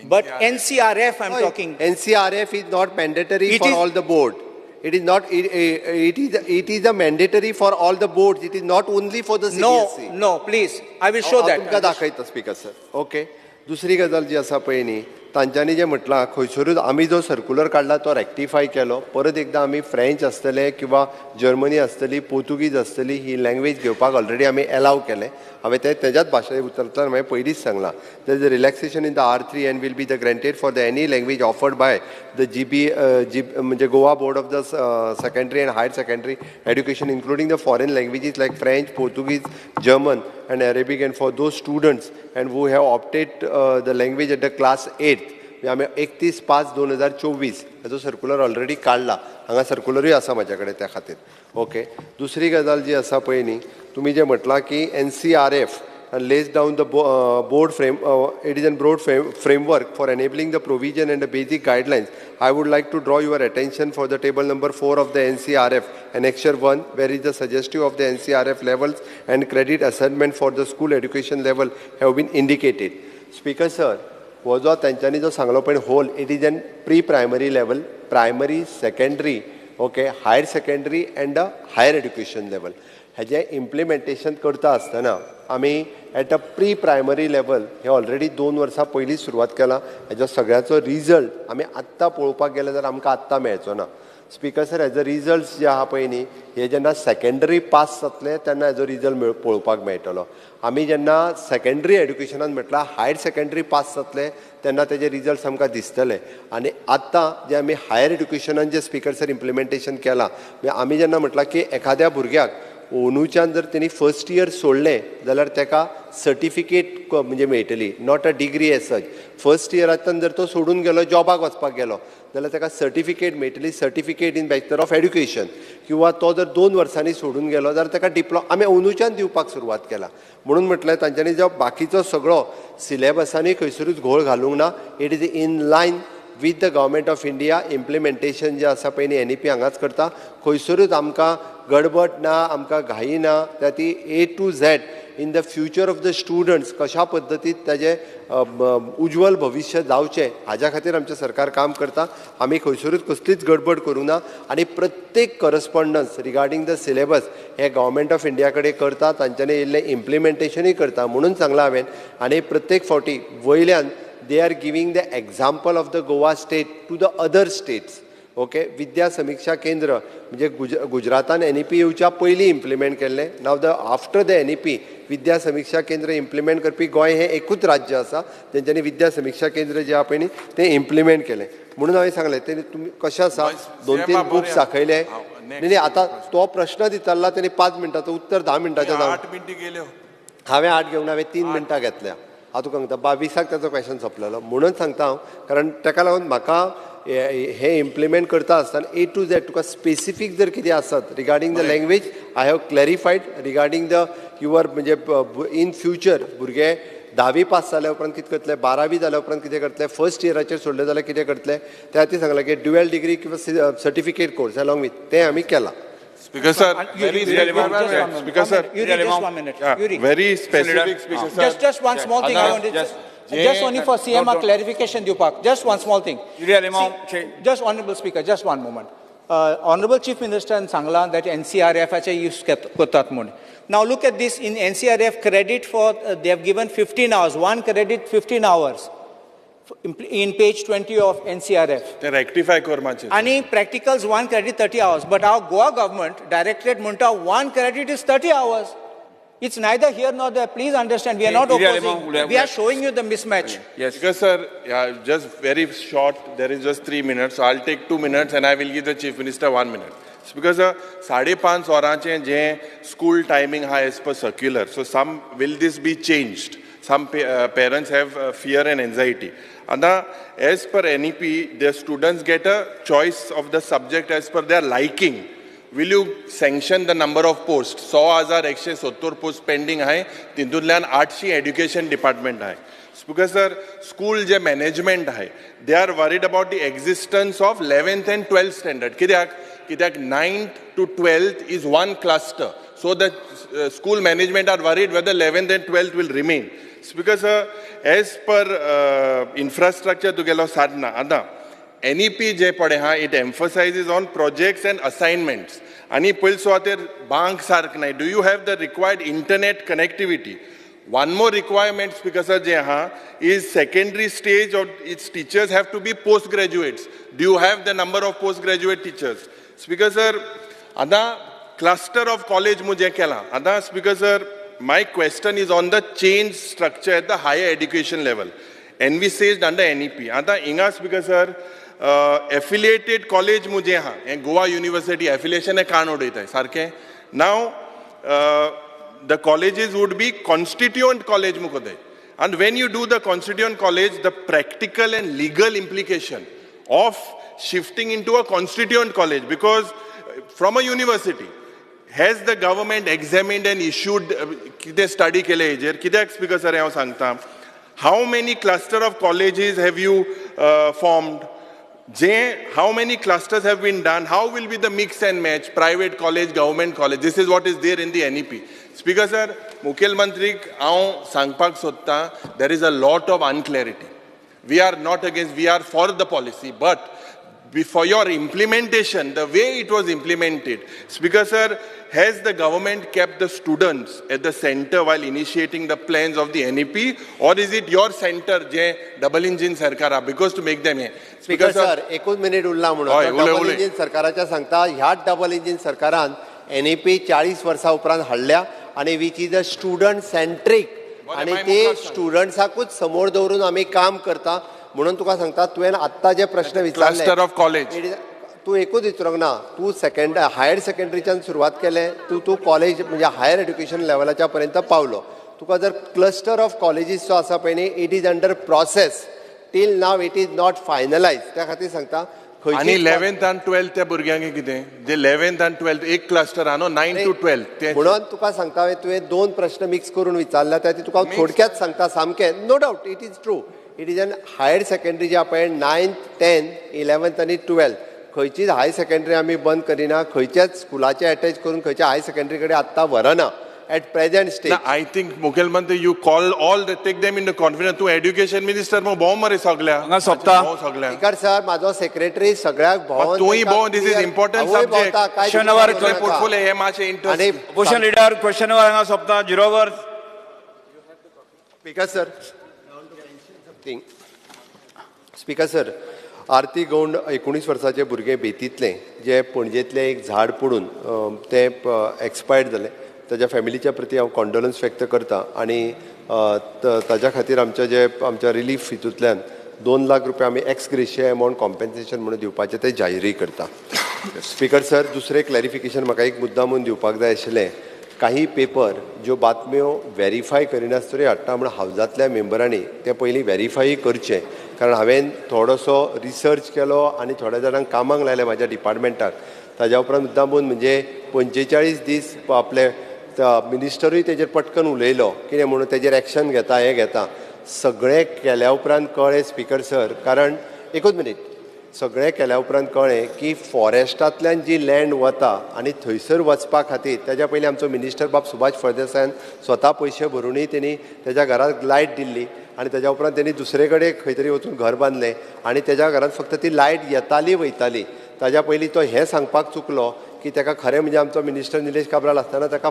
But NCRF I'm talking. NCRF is not mandatory for all the board. It is not. It is a mandatory for all the boards. It is not only for the CBSE. No, please. I will show that. तुमकां दाखयता speaker sir. Okay. दुसरी गजाल जी आसा पळय न्ही, तांच्यांनी जें म्हटलां खंयसरूच आमी जो सर्क्युलर काडला तो रेक्टिफाय केलो. परत एकदां आमी फ्रेंच आसतले किंवा जर्मनी आसतली, पोर्तुगीज आसतली ही लँग्वेज घेवपाक ऑलरेडी आमी एलाव केलें. हांवें तेज्याच भाशेंत उतरतना हांवें पयलींच सांगलां. There is a relaxation in the R3 and will be the granted for the any language offered by the म्हणजे Goa Board of the Secondary and Higher Secondary Education, including the foreign languages like French, Portuguese, German and Arabic, and for those students and who have opted the language at the class 8th. आमी 31/5/2024 हाजो circular already काडला. हांगा सर्क्युलरूय आसा म्हाजे कडेन त्या खातीर. Okay. दुसरी गजाल जी आसा पळय न्ही, तुमी जें म्हटलां की NCRF lays down the board frame, it is a broad framework for enabling the provision and the basic guidelines. I would like to draw your attention for the table number 4 of the NCRF, Annexure 1, where is the suggestive of the NCRF levels and credit assignment for the school education level have been indicated. Speaker sir, हो जो तेंच्यांनी जो सांगलो पळय whole it is an pre primary level, primary, secondary, okay, higher secondary and a higher education level. हेजें implementation करता आसतना आमी at a pre primary level हे ऑलरेडी 2 वर्सां पयलीं सुरवात केला. हेजो सगळ्याचो रिजल्ट आमी आत्तां पळोवपाक गेले जाल्यार आमकां आत्तां मेळचो ना. स्पीकर सर, हेजो रिजल्ट्स जे आहा पळय न्ही, हे जेन्ना सेकंडरी पास जातले तेन्ना हेजो रिजल्ट पळोवपाक मेळटलो. आमी जेन्ना सेकंडरी एड्युकेशनान म्हटल्यार हायर सेकंडरी पास जातले तेन्ना तेजे रिजल्ट्स आमकां दिसतले. आनी आत्तां जे आमी हायर एड्युकेशनान जे स्पीकर सर इम्प्लिमेंटेशन केलां, आमी जेन्ना म्हटलां की एखाद्या भुरग्याक ओनूच्यान जर तेणी फर्स्ट इयर सोडलें जाल्यार ताका सर्टिफिकेट म्हणजे मेळटली, not a degree as such. First इयरांतल्यान जर तो सोडून गेलो, जॉबाक वचपाक गेलो जाल्यार ताका सर्टिफिकेट मेळटली, certificate in bachelor of education. किंवा तो जर 2 वर्सांनी सोडून गेलो जाल्यार ताका डिप्लोमा आमी ओनूच्यान दिवपाक सुरवात केला. म्हणून म्हटलें तांच्यांनी जो बाकीचो सगळो सिलेबसांनी खंयसरूच घोळ घालूंक ना. It is in line with the government of India. Implementation जे आसा पळय न्ही NEP हांगाच करता. खंयसरूच आमकां गडबड ना, आमकां घाई ना. त्या ती A to Z in the future of the students कशा पद्दतीन ताजें उज्वल भविश्य जावचें हाज्या खातीर आमचें सरकार काम करता. आमी खंयसरूच कसलीच गडबड करूं ना. आनी प्रत्येक करस्पॉन्डन्स रिगार्डींग द सिलेबस हे गव्हर्मेंट ऑफ इंडिया कडेन करता. तांच्यांनी येयल्लें इम्प्लिमेंटेशनूय करता. म्हणून सांगलां हांवें. आनी प्रत्येक फावटी वयल्यान they are giving the example of the Goa state to the other states. Okay, Vidya Samiksha Kendra म्हणजे गुजरातान NEP येवच्या पयलीं इम्प्लिमेंट केल्लें. Now the after the NEP Vidya Samiksha Kendra implement करपी गोंय हें एकूच राज्य आसा जेंच्यांनी विद्या समीक्षा केंद्र जे आहा पळय न्ही तें इम्प्लिमेंट केलें. म्हणून हांवें सांगलें ते तुमी कशें आसा 2-3 बुक्स दाखयले. न्ही आतां तो प्रश्न दिताला तेणी 5 मिनटाचो उत्तर 10 मिनटाचें जावन 8 मिनटी गेल्यो. हांवें 8 घेवन हांवें 3 मिनटां घेतल्या. हांव तुका सांगता 22 ताचो क्वेश्चन सोंपलेलो. म्हणून सांगता हांव, कारण ताका लागून म्हाका हे इम्प्लिमेंट करता आसतना A to Z तुका स्पेसिफीक जर कितें आसत regarding the language I have clarified. Regarding the your म्हणजे इन फ्युचर भुरगे 10वी पास जाल्या उपरांत कितें करतले, 12वी जाल्या उपरांत कितें करतले, फर्स्ट इयराचेर सोडले जाल्यार कितें करतले, त्या खातीर सांगलां की ड्युएल डिग्री किंवा सर्टिफिकेट कोर्स अलॉंग विथ तें आमी केलां. Speaker sir, Speaker sir, very specific. Speaker sir, just one small thing I wanted. Just only for CMR clarification, Dupak. Just one small thing. Just Honourable Speaker, just one moment. Honourable Chief Minister and Sangla that NCRF acha use kotat mon. Now look at this. In NCRF credit for they have given 15 hours. One credit 15 hours. In page 20 of NCRF. They rectify kormache. Any practicals 1 credit 30 hours. But our Goa government directed Munta 1 credit is 30 hours. It's neither here nor there. Please understand, we are not opposing. We are showing you the mismatch. Yes. Because sir, yeah, just very short, there is just 3 minutes. So I'll take 2 minutes and I will give the Chief Minister 1 minute. It's because 5.5 hours je school timing hai as per circular. So some, will this be changed? Some parents have fear and anxiety. And as per NEP, the students get a choice of the subject as per their liking. Will you sanction the number of posts? 100,170 posts pending hai. Tindudlan 800 education department hai. Because sir, school je management hai, they are worried about the existence of 11th and 12th standard. Kidak 9th to 12th is one cluster. So the school management are worried whether 11th and 12th will remain. Because as per infrastructure to gelo sadna ada NEP je pade ha, it emphasizes on projects and assignments. Ani pilso ater bank sark nai. Do you have the required internet connectivity? One more requirement, because je ha, is secondary stage of its teachers have to be postgraduates. Do you have the number of postgraduate teachers? Speaker sir, ada cluster of college mujhe kela. Ada speaker sir, my question is on the change structure at the higher education level. Envisaged under NEP. Ada inga speaker sir, affiliated college mujhe ha, Goa University affiliation hai kaan odeta hai, sarke. Now, the colleges would be constituent college mukode. And when you do the constituent college, the practical and legal implication of shifting into a constituent college, because from a university, has the government examined and issued kide study kele ejer? Kidak speaker sir yaw sangta. How many cluster of colleges have you formed? How many clusters have been done? How will be the mix and match? Private college, government college. This is what is there in the NEP. Speaker sir, Mukhil Mantri, aw sangpak sotta, there is a lot of unclarity. We are not against, we are for the policy, but for your implementation, the way it was implemented, Speaker sir, has the government kept the students at the center while initiating the plans of the NEP, or is it your center, je double engine sarkar, because to make them here? Speaker sir, 1 minute उरला म्हणून double engine सरकाराच्या सांगता ह्या double engine सरकारान NEP 40 वर्सां उपरांत हाडल्या आणि विच इज अ स्टुडंट सेंट्रीक आणि ते स्टुडंट्साकूच समोर दवरून आमी काम करता म्हणून तुका सांगता तुवें आत्ता जे प्रश्न विचारले क्लस्टर ऑफ कॉलेज तू एकूच विचारूंक ना तू हायर सेकंडरीच्यान सुरवात केले तू कॉलेज म्हणजे हायर एज्युकेशन लेवलाच्या पर्यंत पावलो तुका जर क्लस्टर ऑफ कॉलेजीस जो आसा पळय न्ही it is under process till now it is not finalise त्या खातीर सांगता आणि 11th and 12th त्या भुरग्यांक कितें जे 11th and 12th एक क्लस्टर आहा न्हू 9 to 12 म्हणून तुका सांगता तुवें दोन प्रश्न मिक्स करून विचारल्या त्या तुका थोडक्यात सांगता सामकें no doubt it is true it is an higher secondary जे पळय 9th 10th 11th आणि 12th खंयचीच हाय सेकंडरी आमी बंद करिना खंयच्याच स्कुलाचे अटॅच करून खंयच्या हाय सेकंडरी कडेन आत्तां व्हरना at present stage. I think Mukhyamantri, you call all the take them into confidence. तू एज्युकेशन मिनिस्टर मग भोव मरे सगळ्या हांगा सोपता स्पीकर सर माझो सेक्रेटरी सगळ्याक भोव तूय भोव this is important subject question hour portfolio हे मातशे इंटरेस्ट आणि क्वेश्चन लीडर क्वेश्चन आवर हांगा सोपता 0 वर स्पीकर सर आरती गौंड 19 वर्साचे भुरगे बेतीतले जे पणजेतले एक झाड पडून ते एक्सपायर्ड जाले ताज्या फॅमिलीच्या प्रती हांव कॉन्डोलन्स व्यक्त करता आणि ताज्या खातीर आमच्या रिलीफ हितूंतल्यान 2 लाख रुपया आमी एक्स ग्रेशिया अमावंट कॉम्पेन्सेशन म्हणून दिवपाचें ते जाहीरय करता स्पीकर सर दुसरें क्लॅरिफिकेशन म्हाका एक मुद्दामून दिवपाक जाय आशिल्लें काही पेपर ज्यो बातम्यो व्हेरीफाय करिनासतरी हाडटा म्हणून हावजांतल्या मेंबरांनी ते पयलीं व्हेरीफाय करचें कारण हांवें थोडोसो रिसर्च केलो आनी थोड्या जाणांक कामाक लायले म्हाज्या डिपार्टमेंटाक ताज्या उपरांत मुद्दामून म्हणजे 45 दीस आपले मिनिस्टरूय तेजेर पटकन उलयलो कितें म्हणून तेजेर एक्शन घेता हें घेता सगळें केल्या उपरांत कळ्ळें स्पीकर सर कारण एकूच मिनीट सगळें केल्या उपरांत कळ्ळें की फॉरेस्टांतल्यान जी लँड वता आनी थंयसर वचपा खातीर तेज्या पयलीं आमचो मिनिस्टर बाब सुभाष फळदेसायान स्वता पयशे भरुनूय तेणी तेज्या घरांत लायट दिल्ली आनी तेज्या उपरांत तेणी दुसरे कडेन खंय तरी वचून घर बांदलें आनी तेज्या घरांत फक्त ती लायट येताली वयताली ताज्या पयलीं तो हें सांगपाक चुकलो की ताका खरें म्हणजे आमचो मिनिस्टर निलेश काब्राल आसतना ताका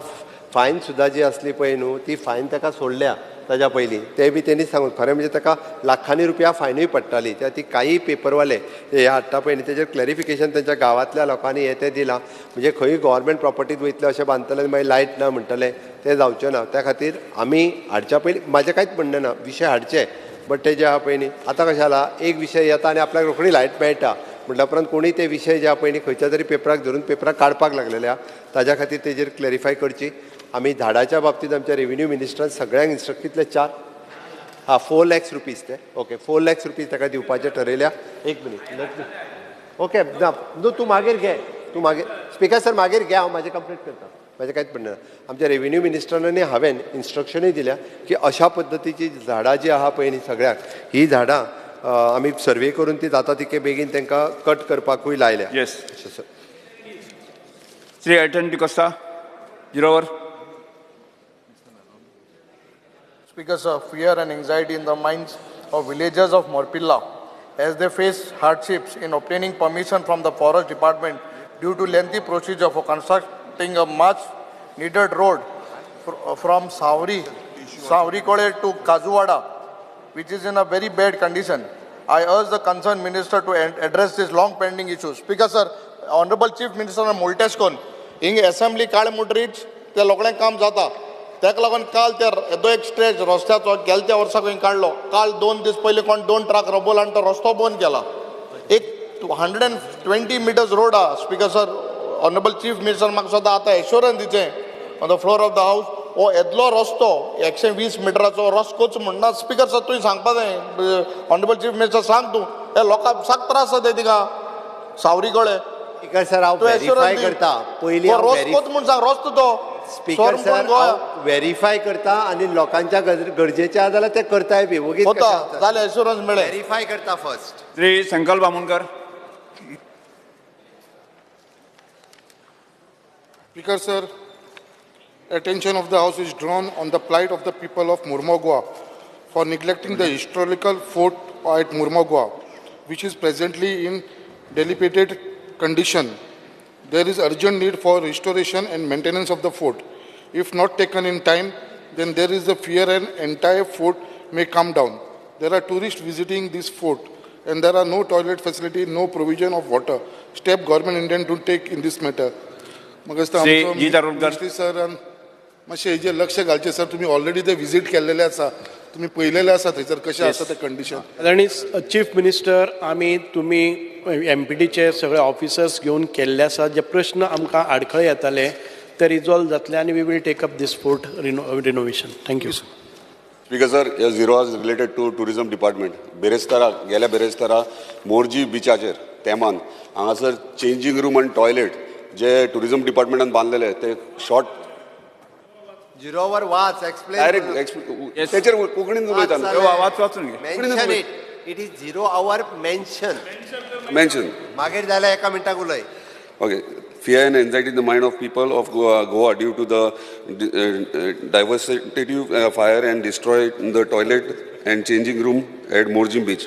फायन सुद्दां जी असली पळय न्हू ती फायन ताका सोडल्या ताज्या पयलीं ते बी तेणी सांगून खरें म्हणजे ताका लाखांनी रुपया फायनूय पडटाली त्या ती काही पेपरवाले हे हाडटा पळय न्ही तेजेर क्लॅरिफिकेशन तेंच्या गांवांतल्या लोकांनी हे ते दिलां म्हणजे खंय गव्हर्मेंट प्रॉपर्टीत वयतले अशें बांदतले मागीर लायट ना म्हणटले ते जावचें ना त्या खातीर आमी हाडच्या पयलीं म्हाजें कांयच म्हणणें ना विशय हाडचे बट ते जे आहा पळय न्ही आतां कशें जाला एक विशय येता आनी आपल्याक रोखडी लायट मेळटा म्हटल्या उपरांत कोणी ते विशय जे आहा पळय न्ही खंयच्या तरी पेपराक धरून पेपराक काडपाक लागलेले आहा ताज्या खातीर तेजेर क्लॅरिफाय करची आमी झाडाच्या बाबतींत आमच्या रेव्हेन्यू मिनिस्टरान सगळ्यांक इंस्ट्रक्ट कितले 4 lakhs रुपीज ते ओके 4 lakhs रुपीज ताका दिवपाचें ठरयल्या एक मिनीट ओके ना तूं मागीर घे तूं मागीर स्पीकर सर मागीर घे हांव म्हाजें कंप्लीट करता म्हाजें कांयच म्हणना आमच्या रेव्हेन्यू मिनिस्टरांनी हांवें इंस्ट्रक्शनूय दिल्या की अशा पद्दतीची झाडां जी आहा पळय न्ही सगळ्याक ही झाडां आमी सर्वे करून ती जाता तितके बेगीन तांकां कट करपाकूय लायल्या येस श्री एटन डिकोस्टा 0 वर Speaker sir, fear and anxiety in the minds of villagers of Morpilla as they face hardships in obtaining permission from the forest department due to lengthy procedure for constructing a much needed road from Savri Kole to Kazuwada, which is in a very bad condition. I urge the concerned minister to address this long pending issue. Speaker sir, Honorable Chief Minister Multeskon, हिंग assembly काळे मुटरीच त्या लोकड्यांक काम जाता ताका लागून काल त्या येदो एक स्ट्रेच रस्त्याचो गेल्या वर्साक काडलो काल 2 दीस पयलीं कोण 2 ट्रक रबोला आनी तो रस्तो बंद केला एक 120 meters रोड आहा speaker sir honourable chief minister म्हाका सदां आतां एश्योरन्स दिचें on the floor of the house हो येदलो रस्तो 120 मिटराचो रस्तोच म्हणना स्पीकर सर तुवें सांगपा जाय ऑनरेबल चीफ मिनिस्टर सांग तूं हे लोकांक साक त्रास जाता तिका सावरी कळे स्पीकर सर हांव व्हेरीफाय करता पयलीं रस्तोच म्हूण सांग रस्तो तो स्पीकर सर व्हेरीफाय करता आनी लोकांच्या गरजेच्या जाल्यार ते करताय बी वगीच जाल्यार एश्योरन्स मेळ्ळे व्हेरीफाय करता फर्स्ट श्री संकल्प Bamankar Speaker sir, attention of the House is drawn on the plight of the people of Mormogua for neglecting the historical fort at Murmagua, which is presently in dilapidated condition. There is urgent need for restoration and maintenance of the fort. If not taken in time, then there is a fear an entire fort may come down. There are tourists visiting this fort, and there are no toilet facility, no provision of water. Step government intend to take in this matter. Sir, मातशें हेजेर लक्ष घालचें sir. तुम्ही already ते visit केल्लेले आसा, तुम्ही पळयलेले आसा थंयसर कशें आसा ते कंडिशन. आनी चीफ मिनिस्टर आमी तुमी MPDचे सगळे ऑफिसर्स घेवन केल्ले आसा. जे प्रश्न आमकां आडखळ येताले ते रिजॉल्व जातले आनी we will take up these fort renovation. Thank you. Speaker sir, yes, zero is related to tourism department. गेल्या बेरेस्तारा मोर्जी बिचाचेर तेमान हांगासर चेंजिंग रूम आनी टॉयलेट जे टुरिझम डिपार्टमेंटान बांदलेले ते शॉर्ट झिरोवर वाच एक्सप्लेन डायरेक्ट तेचेर कोंकणीन उलयता mention it is 0 hour mention मागीर जाल्यार एका मिनटाक उलय. Okay. Fear and anxiety in the mind of people of Goa due to the devastating fire and destroyed the toilet and changing room at Morjim Beach.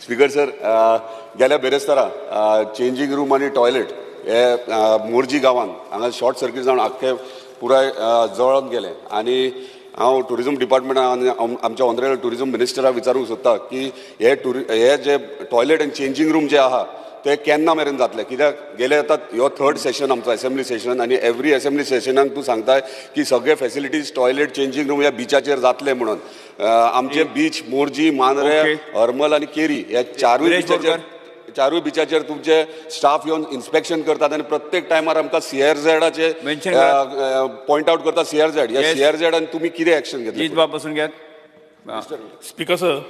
Speaker sir, गेल्या बेरेस्तारा changing room आणि toilet हे मोर्जी गांवांत हांगा short circuit जावन आख्खे पुराय जळोन गेले. आनी हांव टुरिझम डिपार्टमेंटान आमच्या ऑनरेबल टुरिझम मिनिस्टराक विचारूंक सोदता की हे जे टॉयलेट आनी चेंजिंग रूम जे आहा ते केन्ना मेरेन जातले. कित्याक गेले आतां ह्यो 3rd सेशन आमचो असेंब्ली सेशन आनी एवरी असेंब्ली सेशनाक तूं सांगताय की सगळे फॅसिलिटीज टॉयलेट चेंजिंग रूम ह्या बिचाचेर जातले म्हणून. आमचे बीच मोर्जी, मांद्रे, हरमल आनी केरी ह्या चारूय बिचाचेर तुमचे स्टाफ येवन इन्स्पेक्शन करतात आनी प्रत्येक टायमार आमकां CRZचे पॉयंट आउट करता. CRZ ह्या CRZ आनी तुमी कितें एक्शन घेतली? स्पीकर सर,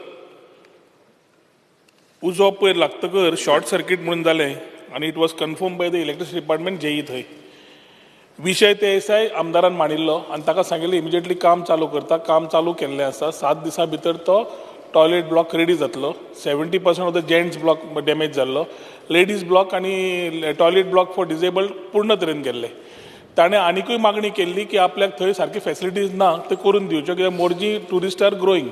उजो पयर लागतकर शॉर्ट सर्कीट म्हणून जालें आनी it was confirm by the electricity department JE थंय. विशय ते दिसाय आमदारान मांडिल्लो आनी ताका सांगिल्लें इमिजिएटली काम चालू करता. काम चालू केल्लें आसा. 7 दिसां भितर तो टॉयलेट ब्लॉक रेडी जातलो. 70% of the gents block damage जाल्लो. लेडीज ब्लॉक आनी टॉयलेट ब्लॉक फॉर डिजेबल्ड पूर्ण तरेन केल्ले. ताणें आनिकूय मागणी केल्ली की आपल्याक थंय सारकी फॅसिलिटीज ना ते करून दिवच्यो, कित्याक मोर्जी टुरिस्ट आर ग्रोईंग.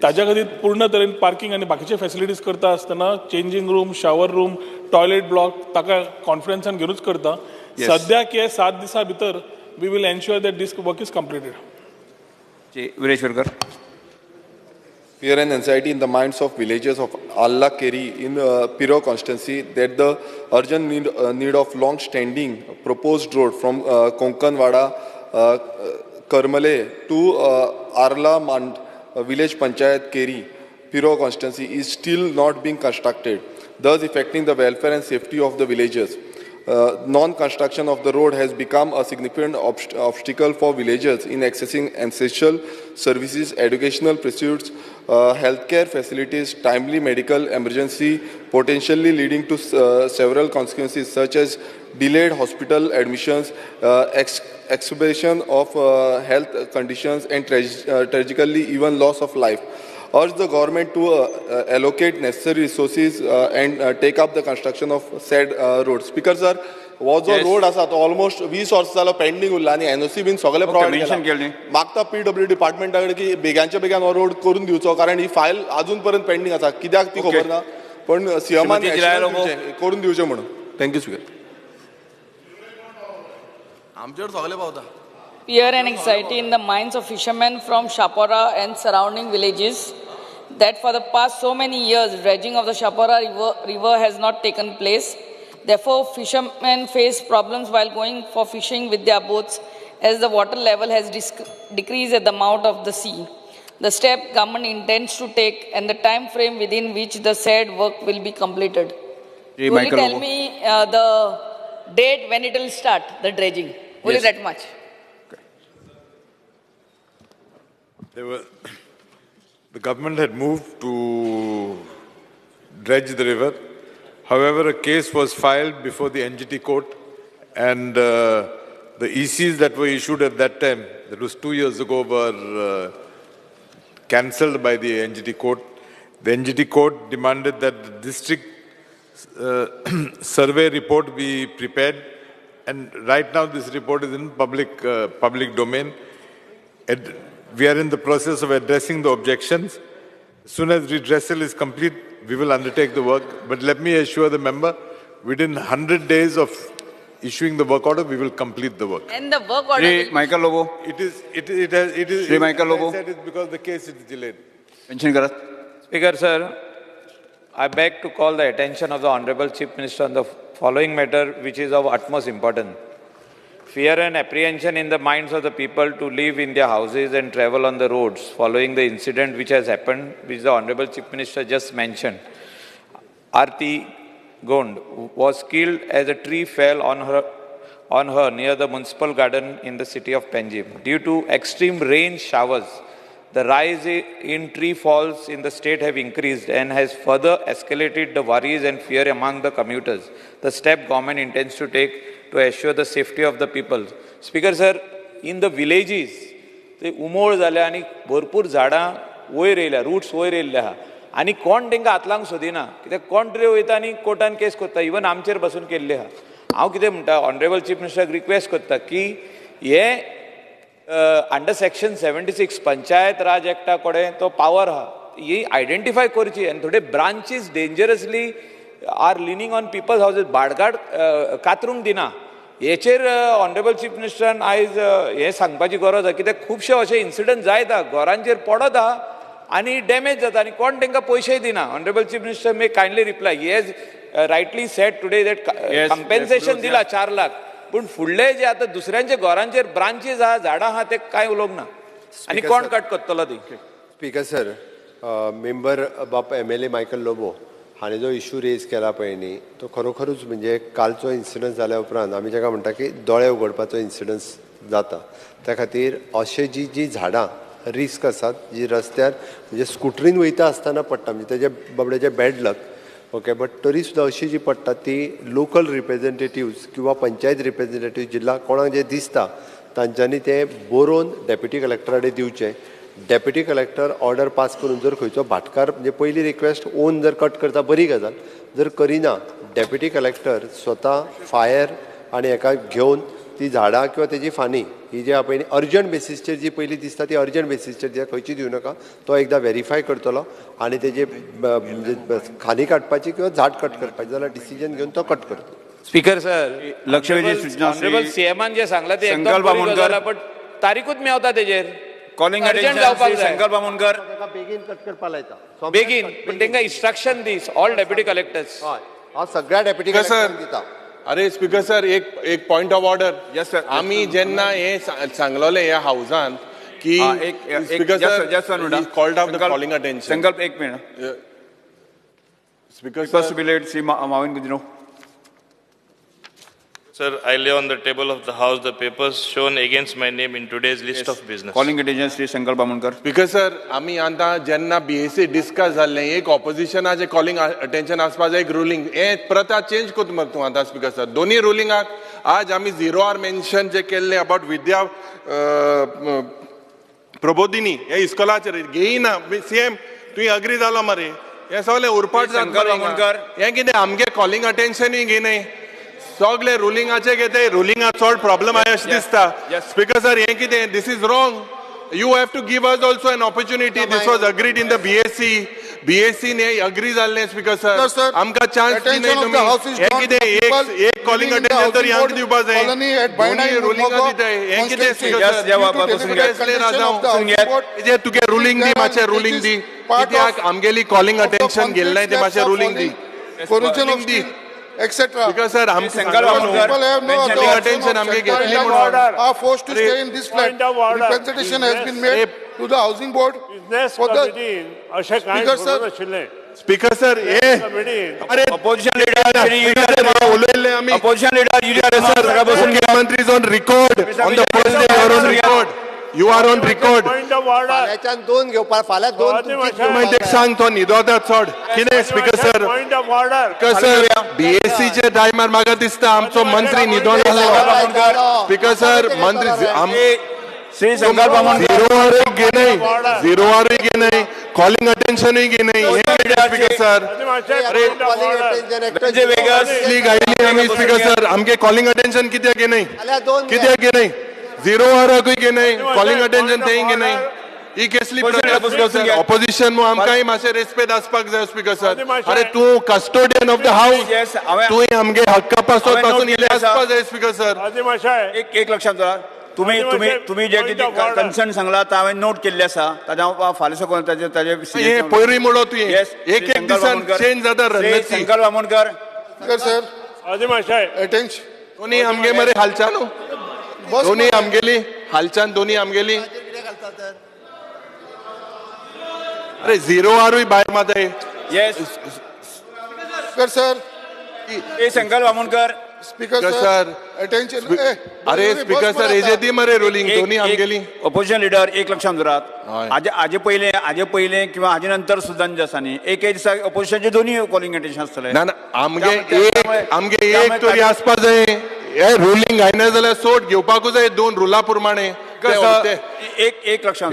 ताज्या खातीर पूर्ण तरेन पार्किंग आनी बाकीचे फॅसिलिटीज करता आसतना changing room, shower room, toilet block ताका कॉन्फरन्सान घेवनूच करता. सद्याक हे 7 दिसां भितर we will ensure that this work is completed. विरेश्वरकर. Fear and anxiety in the minds of villagers of Allah Keri in Piro constituency that the urgent need of long-standing proposed road from Konkanwada, Karmale to Arla Mand village Panchayat Keri, Piro constituency is still not being constructed, thus affecting the welfare and safety of the villagers. Non-construction of the road has become a significant obstacle for villagers in accessing essential services, educational pursuits, healthcare facilities, timely medical emergency, potentially leading to several consequences such as delayed hospital admissions, exacerbation of health conditions, and tragically even loss of life. Urge the government to allocate necessary resources and take up the construction of said road. Speaker sir, हो जो road आसा तो almost 20 वर्सां जालो pending उरला आनी NOC bin सगळे provide केला. मागता PW डिपार्टमेंटा कडेन की बेगांच्या बेगान हो रोड करून दिवचो, कारण ही फायल अजून पर्यंत पेंडिंग आसा. कित्याक ती खबर ना, पण सीएमान करून दिवचें म्हणून. Thank you speaker. आमचेर सगळे पावता. Fear and anxiety in the minds of fishermen from Shapora and surrounding villages that for the past so many years dredging of the Shapora river has not taken place. Therefore, fishermen face problems while going for fishing with their boats as the water level has decreased at the mouth of the sea. The step government intends to take and the time frame within which the said work will be completed. Will you tell me the date when it will start, the dredging? Only that much. The government had moved to dredge the river. However, a case was filed before the NGT court, and the ECs that were issued at that time, that was 2 years ago, were cancelled by the NGT court. The NGT court demanded that the district survey report be prepared, and right now this report is in public domain. We are in the process of addressing the objections. As soon as redressal is complete, we will undertake the work. But let me assure the member, within 100 days of issuing the work order, we will complete the work. And the work order will... Michael Lobo. It is. Shri Michael Lobo. I said it's because the case is delayed. Mention Karat. Speaker, sir, I beg to call the attention of the Honorable Chief Minister on the following matter, which is of utmost importance. Fear and apprehension in the minds of the people to live in their houses and travel on the roads following the incident which has happened, which the Honorable Chief Minister just mentioned. Aarti Gond was killed as a tree fell on her near the municipal garden in the city of Panjim. Due to extreme rain showers, the rise in tree falls in the state have increased and has further escalated the worries and fear among the commuters. The step government intends to take to assure the safety of the people. Speaker sir, in the villages, ते उमोळ जाल्या आणि भरपूर झाडां वयर येयल्या, roots वयर येयल्ले आहा आणि कोण तांकां हातलांक सोदिना कित्याक कोण तरी वयता आनी कोर्टान केस करता, इवन आमचेर बसून केल्ले आहा. हांव कितें म्हणटा, ऑनरेबल चीफ मिनिस्टराक रिक्वेस्ट करता की हे अंडर सेक्शन 76 पंचायत राज एक्टा कडेन तो पावर आहा, ही आयडेंटिफाय करची आनी थोडे branches dangerously are leaning on peoples houses, भाडगाड कातरूंक दिना. हेचेर ऑनरेबल चीफ मिनिस्टरान आयज हे सांगपाची गरज आसा, कित्याक खुबशे अशे इन्सिडंट जायता, घरांचेर पडत आहा आनी डॅमेज जाता आनी कोण तांकां पयशेय दिना. Honourable chief minister may kindly reply. He has rightly said today that compensation दिला 4 लाख, पूण फुडले जे आतां दुसऱ्यांच्या घरांचेर ब्रांचीस आहा, झाडां आहा, ते कांय उलोवंक ना आनी कोण कट करतलो ती. स्पीकर सर, मेंबर बाप MLA मायकल लोबो हांणी जो इशू रेज केला पळय न्ही, तो खरोखरूच म्हणजे कालचो इन्सिडंट जाल्या उपरांत आमी जाका म्हणटा की दोळे उगडपाचो इन्सिडंट जाता. त्या खातीर अशें जी झाडां रिस्क आसात, जी रस्त्यार म्हणजे स्कुटरीन वयता आसतना पडटा, म्हणजे तेजे बाबड्याचे बॅड लक, ओके, बट तरी सुद्दां अशी जी पडटा ती लोकल रिप्रेझेंटेटिव्स किंवा पंचायत रिप्रेझेंटेटिव्ह जिल्हा कोणाक जे दिसता तांच्यांनी ते बरोवन डेप्युटी कलेक्टरा कडेन दिवचें. डेप्युटी कलेक्टर ऑर्डर पास करून जर खंयचो भाटकार म्हणजे पयली रिक्वेस्ट ओन जर कट करता बरी गजाल, जर करिना डेप्युटी कलेक्टर स्वता फायर आनी हेका घेवन ती झाडां किंवा तेजी फानी ही जी पयलीं अर्जंट बेसिसचेर जी पयली दिसता ती अर्जंट बेसिसचेर दिया, खंयची दिवं नाका, तो एकदा व्हेरीफाय करतलो आनी तेजे खानी काडपाची किंवा झाड कट करपाची जाल्यार डिसिजन घेवन तो कट करतलो. स्पीकर सर, लक्षवेधी सूचना सीएमान जे सांगला ते एकदम बरी गजाल आहा, बट तारीखूच मेवता तेजेर. कॉलिंग अटेन्शन संकल्प बामुनकर बेगीन कट करपा लायता, बेगीन, पण तांकां instruction this all deputy collectors. हांव सगळ्या डेप्युटी कलेक्टरांक दिता. अरे स्पीकर सर, एक point of order. Yes sir, आम्ही जेन्ना हे सांगलोले ह्या हाऊसान की speaker sir called out the calling attention. Sankalp एक मिनिट. स्पीकर फर्स्ट बिलेट श्री माविन गुजरो. Sir, I lay on the table of the House the papers shown against my name in today's list of business. Calling attention Sri Sankalp Bamunkar. Speaker sir, आम्ही आता जेन्ना BSc discuss जाल्ले एक ऑपोजिशनाचे calling attention आसपा जाय एक ruling, हे प्रथा चेंज कोत मग तूं आता स्पीकर सर. दोन्ही रुलिंगाक आज आम्ही 0 hour मेन्शन जे केल्ले अबाउट विद्या प्रबोधिनी हे इस्कॉलाचेर घेयना सीएम तुवें अग्री जालो मरे, हे सगळे उरपाट जाता. हे कितें आमगे कॉलिंग अटेन्शनूय घेयनाय, सगळे रुलिंगाचे घेते, रुलिंगा चड प्रॉब्लेम आहा अशें दिसता. स्पीकर सर, हे कितें, this is wrong. You have to give us also an opportunity. This was agreed in the BSc ने अग्री जाल्ले स्पीकर सर, आमकां चान्स दिनाय तुमी. हे कितें एक कॉलिंग अटेन्शन तर ह्यांक दिवपा जाय, दोन्ही रुलिंगा दिताय. हे कितें स्पीकर सर, तुगे रुलींग दी, मातशें रुलींग दी. कित्याक आमगेली कॉलिंग अटेन्शन गेल नाय ते मातशें ruling the, ruling the etc. Because sir, people have no attention are forced to stay in this flat. Representation has been made to the housing board for the speaker sir. Speaker sir, opposition leader sir, Mantri is on record. On the first day, you are on record. You are on record. फाल्याच्यान 2 घेवपा, फाल्यां 2 मागीर तेका सांग तो न्हिदोता चड. कितें speaker sir, sir BSc चे टायमार म्हाका दिसता आमचो मंत्री न्हिदोन आसलो. स्पीकर सर, मंत्री श्री संकल्प बामुनकर 0 hour घेनाय, 0 hour घेनाय, कॉलिंग अटेन्शनूय घेनाय. हे कितें स्पीकर सर, म्हणजे वेगळी गायली आमी स्पीकर सर, आमगे कॉलिंग अटेन्शन कित्याक घेनाय, कित्याक घेनाय, 0 hour घेनाय, कॉलिंग अटेन्शन तेय घेनाय. ही कसली ऑपोजिशन मू आमकांय मातशें रेस्पेद आसपाक जाय स्पीकर सर. अरे तूं कस्टोडियन ऑफ द हाऊस, तूं आमगे हक्का पासून इले आसपाक जाय स्पीकर सर. एक लक्षात दवरा. तुम्ही जे कितें कन्सर्न सांगला ते हांवें नोट केल्ले आसा. ताजे हांव फाल्यां सकून हे पयरी म्हणलो तुवें एक दिसान चेंज जाता रणनीती. शंकर बामणकर सर अटेंशन दोन्ही आमगे मरे हालचाल दोन्ही आमगेली हालचाल दोन्ही आमगेली. अरे झिरो आरूय भायर माताय. Yes sir Shankar Bamankar speaker sir attention. अरे स्पीकर सर हेजे दी मरे रोलिंग दोन्ही आमगेली. ऑपोजिशन लिडर एक लक्षात दवरात. हाजे पयले किंवा हाजे नंतर सुद्दां जे आसा न्ही एक दिसा ऑपोजिशनचे दोन्ही कॉलिंग अटेंशन आसतले. ना आमगे एक तरी आसपाक जाय. हे रुलींग आयना जाल्यार सोड घेवपाकूच जाय दोन रुला प्रमाणे. एक लक्षात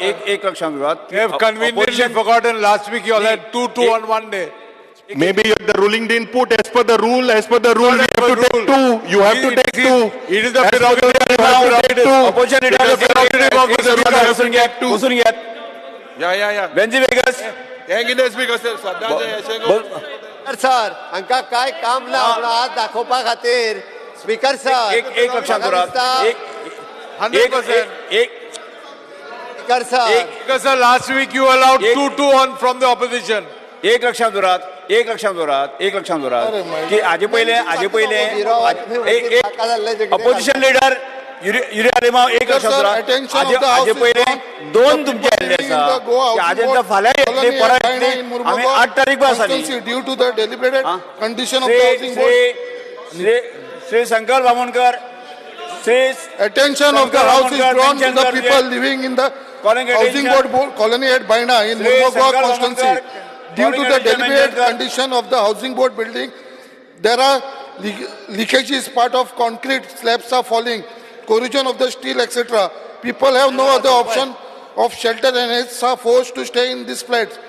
एक लक्षात दवरात. Conveniently forgotten last week you all had 2 on one day. Maybe the ruling didn't put as per the rule. As per the rule, we have to take 2. You have to take 2. It is the prerogative opposition leader of the ruling. Yeah. Benji Vegas. Thank you, Speaker sir. Sir हांकां काय काम ना हात दाखोवपा खातीर. Speaker sir एक लक्षात दवरात. 100%. Speaker sir last week you allowed 2 on from the opposition. एक लक्षात दवरात की हाजे पयले ऑपोजिशन लिडर युरिया लिमाव एक लक्षात दवरात. हाजे पयले दोन तुमचे आयल्ले आसा. हाजे फाल्यां येतली परत येतली. आमी 8 तारीख आसा न्ही. Due to the deliberated condition of the housing board. Shri Shankar Bamankar. Attention of the house is drawn to the people living in the housing board colony at Baina in Murmugua constituency. Due to the deliberate condition of the housing board building, there are leakages, part of concrete slabs are falling, corrosion of the steel, etc. People have no other option of shelter and hence are forced to stay in these flats.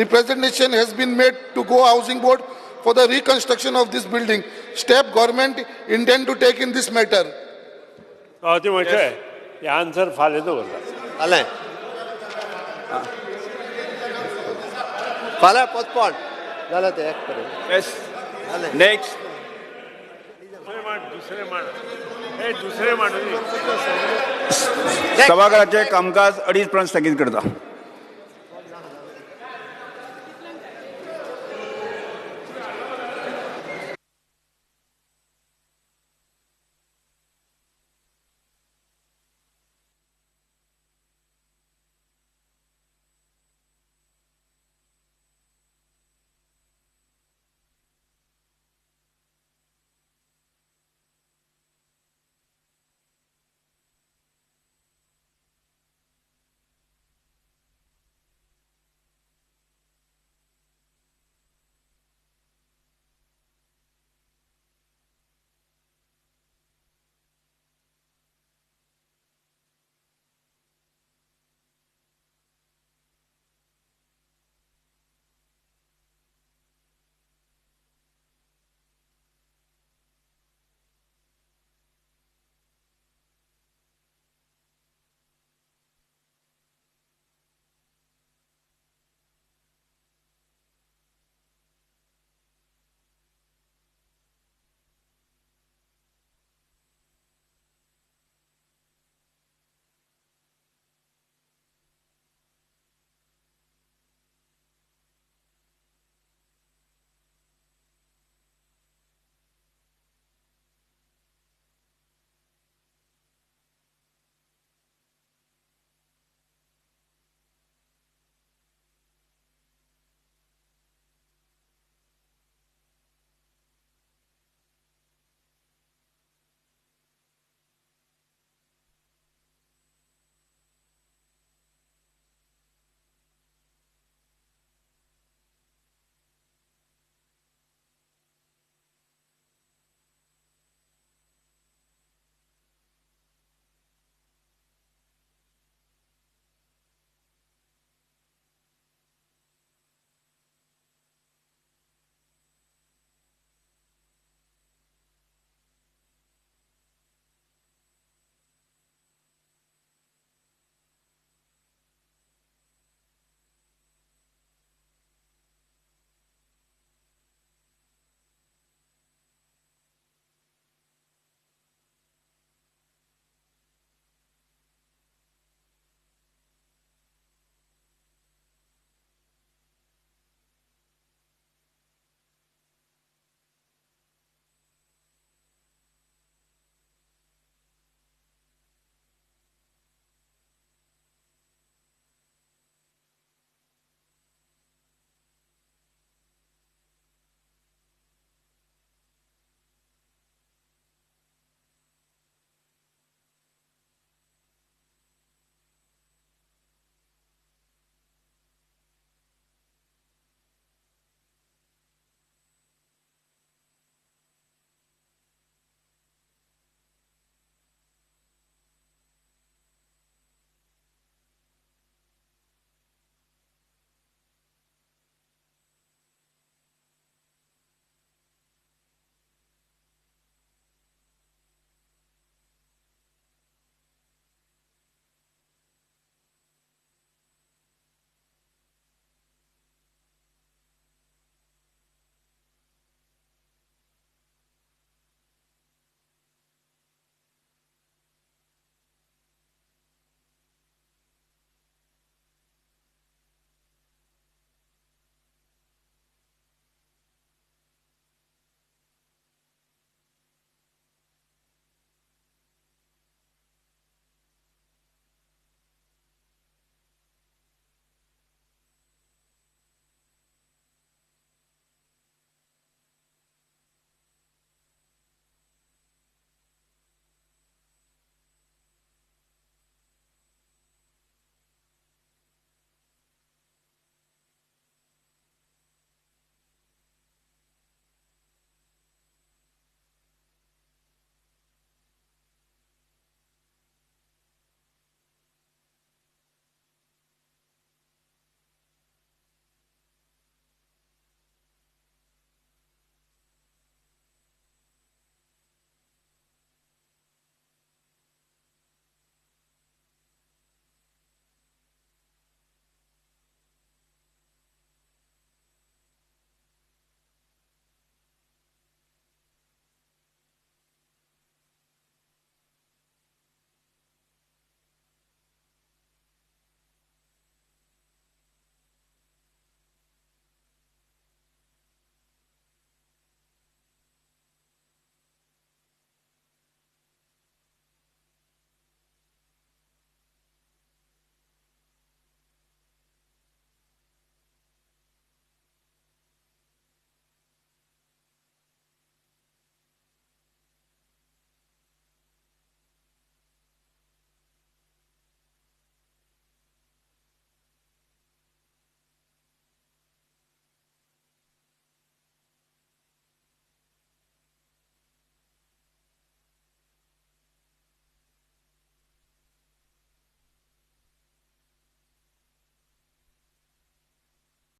Representation has been made to go housing board for the reconstruction of this building. Step government intend to take in this matter. Answer फाल्यां दवरता. फाल्यां postpone जालें तें एक करून. Next दुसरे मांडू. सभागृहाचे कामकाज 2:30 पर्यंत स्थगित करता.